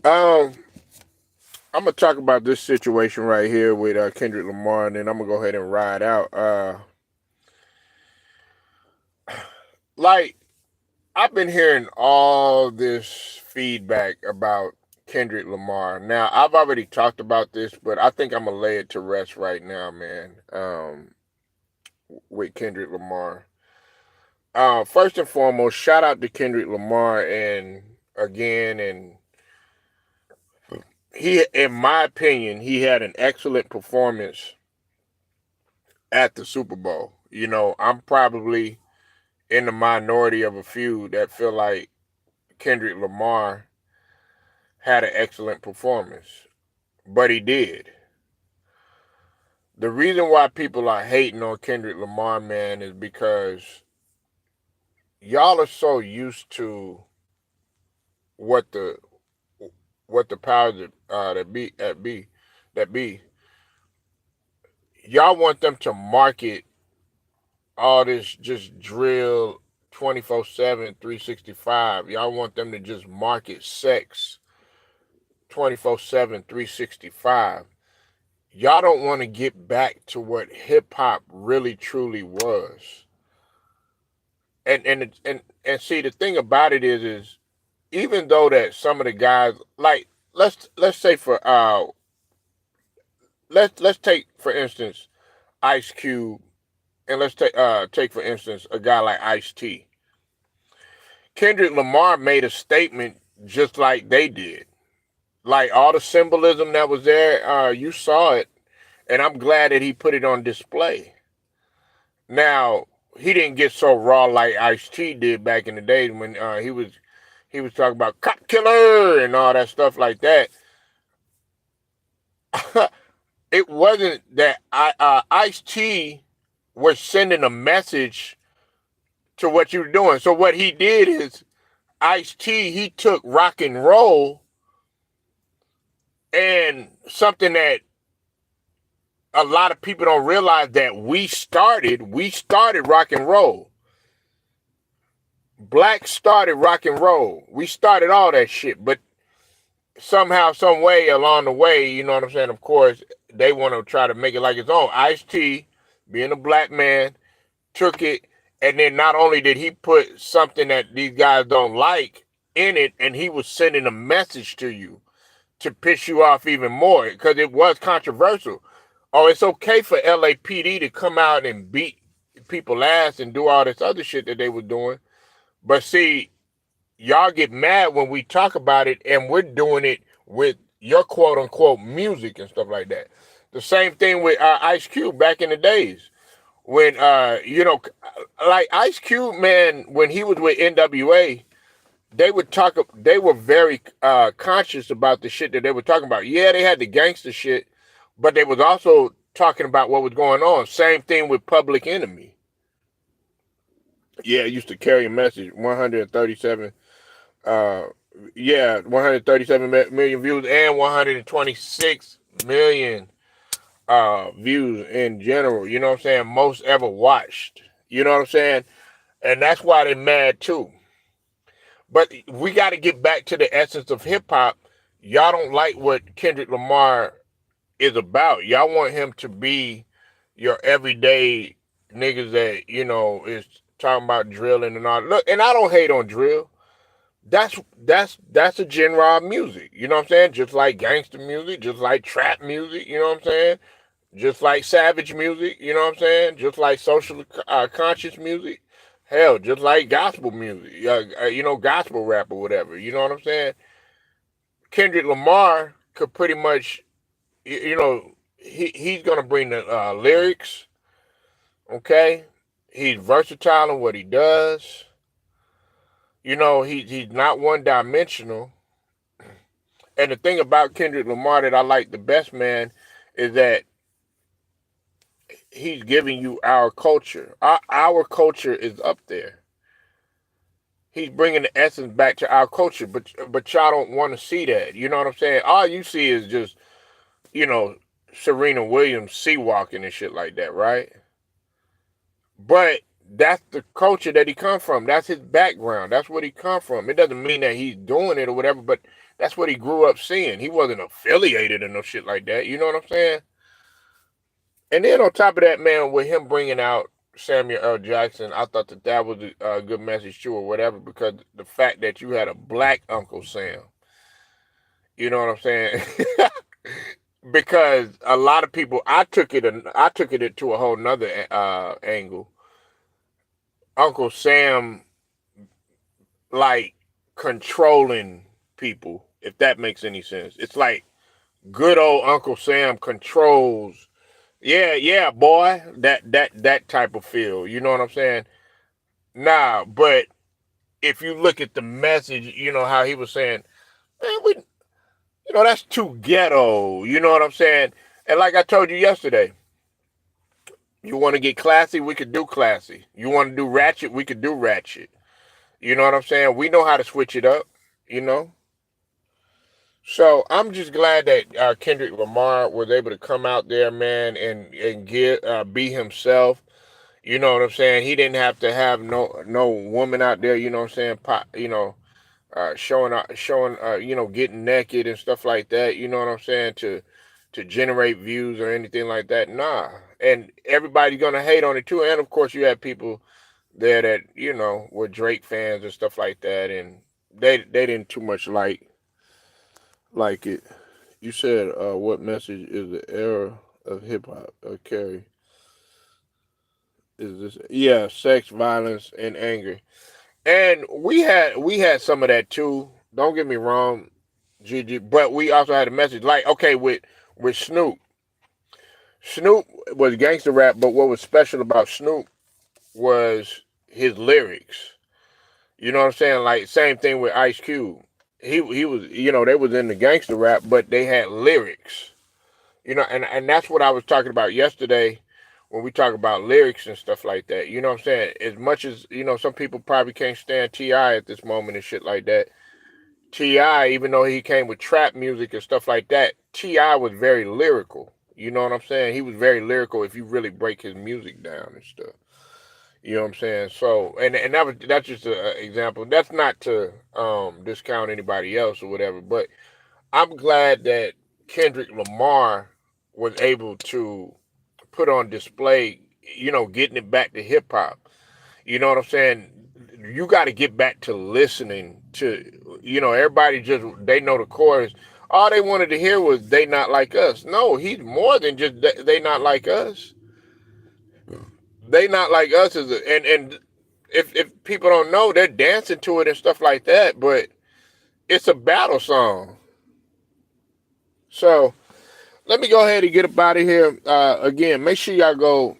Um, I'm gonna talk about this situation right here with Kendrick Lamar, and then I'm gonna go ahead and ride out. Like I've been hearing all this feedback about Kendrick Lamar. Now I've already talked about this, but I think I'm gonna lay it to rest right now, man. With Kendrick Lamar. First and foremost, shout out to Kendrick Lamar, and again, and he, in my opinion, he had an excellent performance at the Super Bowl. You know, I'm probably in the minority of a few that feel like Kendrick Lamar had an excellent performance, but he did. The reason why people are hating on Kendrick Lamar, man, is because y'all are so used to what the what the powers that be. Y'all want them to market all this just drill 24/7, 365. Y'all want them to just market sex 24/7, 365. Y'all don't want to get back to what hip hop really truly was. And see, the thing about it is even though that some of the guys, like, let's say for let's take for instance Ice Cube, and let's take for instance a guy like Ice T. Kendrick Lamar made a statement just like they did. Like all the symbolism that was there, you saw it, and I'm glad that he put it on display. Now he didn't get so raw like Ice T did back in the days when he was talking about cop killer and all that stuff like that. It wasn't that Ice T was sending a message to what you were doing. So what he did is Ice T, he took rock and roll and something that a lot of people don't realize that we started rock and roll. Black started rock and roll. We started all that shit, but somehow, some way along the way, you know what I'm saying? Of course, they want to try to make it like its own. Ice T, being a black man, took it, and then not only did he put something that these guys don't like in it, and he was sending a message to you to piss you off even more because it was controversial. Oh, it's okay for LAPD to come out and beat people ass and do all this other shit that they were doing. But see, y'all get mad when we talk about it and we're doing it with your quote unquote music and stuff like that. The same thing with Ice Cube back in the days when like Ice Cube, man, when he was with NWA, they were very conscious about the shit that they were talking about. Yeah, they had the gangster shit, but they was also talking about what was going on. Same thing with Public Enemy. Yeah, it used to carry a message. 137 uh 137 million views and 126 million views in general. You know what I'm saying? Most ever watched. You know what I'm saying? And that's why they mad too. But we got to get back to the essence of hip hop. Y'all don't like what Kendrick Lamar is about. Y'all want him to be your everyday niggas that, is talking about drilling and all. Look, and I don't hate on drill, That's a genre of music. You know what I'm saying? Just like gangster music, just like trap music. You know what I'm saying? Just like savage music. You know what I'm saying? Just like social conscious music. Hell, just like gospel music. Gospel rap or whatever. You know what I'm saying? Kendrick Lamar could pretty much, he's gonna bring the lyrics. Okay, he's versatile in what he does. He's not one dimensional. And the thing about Kendrick Lamar that I like the best, man, is that he's giving you our culture. Our culture is up there. He's bringing the essence back to our culture, but y'all don't want to see that. You know what I'm saying? All you see is just, you know, Serena Williams sea walking and shit like that, right? But that's the culture that he come from. That's his background. That's what he come from. It doesn't mean that he's doing it or whatever, but that's what he grew up seeing. He wasn't affiliated or no shit like that. You know what I'm saying? And then on top of that, man, with him bringing out Samuel L. Jackson, I thought that was a good message too, or whatever, because the fact that you had a black Uncle Sam, you know what I'm saying? Because a lot of people, I took it to a whole nother angle. Uncle Sam, like, controlling people, if that makes any sense. It's like good old Uncle Sam controls. Yeah, yeah, boy. That type of feel. You know what I'm saying? Nah, but if you look at the message, how he was saying, man, that's too ghetto. You know what I'm saying? And like I told you yesterday, you want to get classy, we could do classy. You want to do ratchet, we could do ratchet. You know what I'm saying? We know how to switch it up, you know? So I'm just glad that Kendrick Lamar was able to come out there, man, and be himself. You know what I'm saying? He didn't have to have no woman out there. You know what I'm saying? Showing getting naked and stuff like that. You know what I'm saying? To generate views or anything like that. Nah, and everybody's gonna hate on it too. And of course, you have people there that were Drake fans and stuff like that, and they didn't too much like it. You said, what message is the era of hip hop? Carrie, is this? Yeah, sex, violence, and anger. And we had some of that too. Don't get me wrong, Gigi. But we also had a message like, okay, with Snoop. Snoop was gangster rap, but what was special about Snoop was his lyrics. You know what I'm saying? Like same thing with Ice Cube. He was, they was in the gangster rap, but they had lyrics. And that's what I was talking about yesterday when we talk about lyrics and stuff like that. You know what I'm saying? As much as, some people probably can't stand T.I. at this moment and shit like that. T.I., even though he came with trap music and stuff like that, T.I. was very lyrical. You know what I'm saying? He was very lyrical if you really break his music down and stuff. You know what I'm saying? So, and that's just an example. That's not to discount anybody else or whatever, but I'm glad that Kendrick Lamar was able to put on display, getting it back to hip hop. You know what I'm saying? You got to get back to listening to, everybody just, they know the chorus. All they wanted to hear was "They Not Like Us." No, he's more than just "They Not Like Us." "They Not Like Us" and if people don't know, they're dancing to it and stuff like that, but it's a battle song. So let me go ahead and get up out of here. Again, make sure y'all go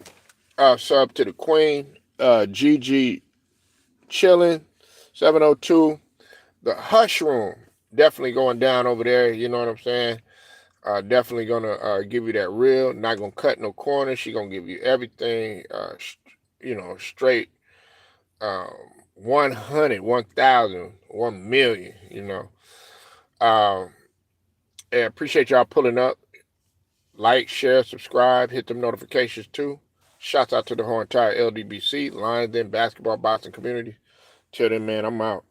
sub to the Queen, GG chilling, 702. The Hush Room, definitely going down over there. You know what I'm saying? Definitely gonna give you that real. Not gonna cut no corners. She gonna give you everything. Straight. Um, 100, 1,000, 1,000,000. Um, and appreciate y'all pulling up. Like, share, subscribe, hit them notifications too. Shouts out to the whole entire LDBC, Lions Den, basketball, boxing community. Till then, man, I'm out.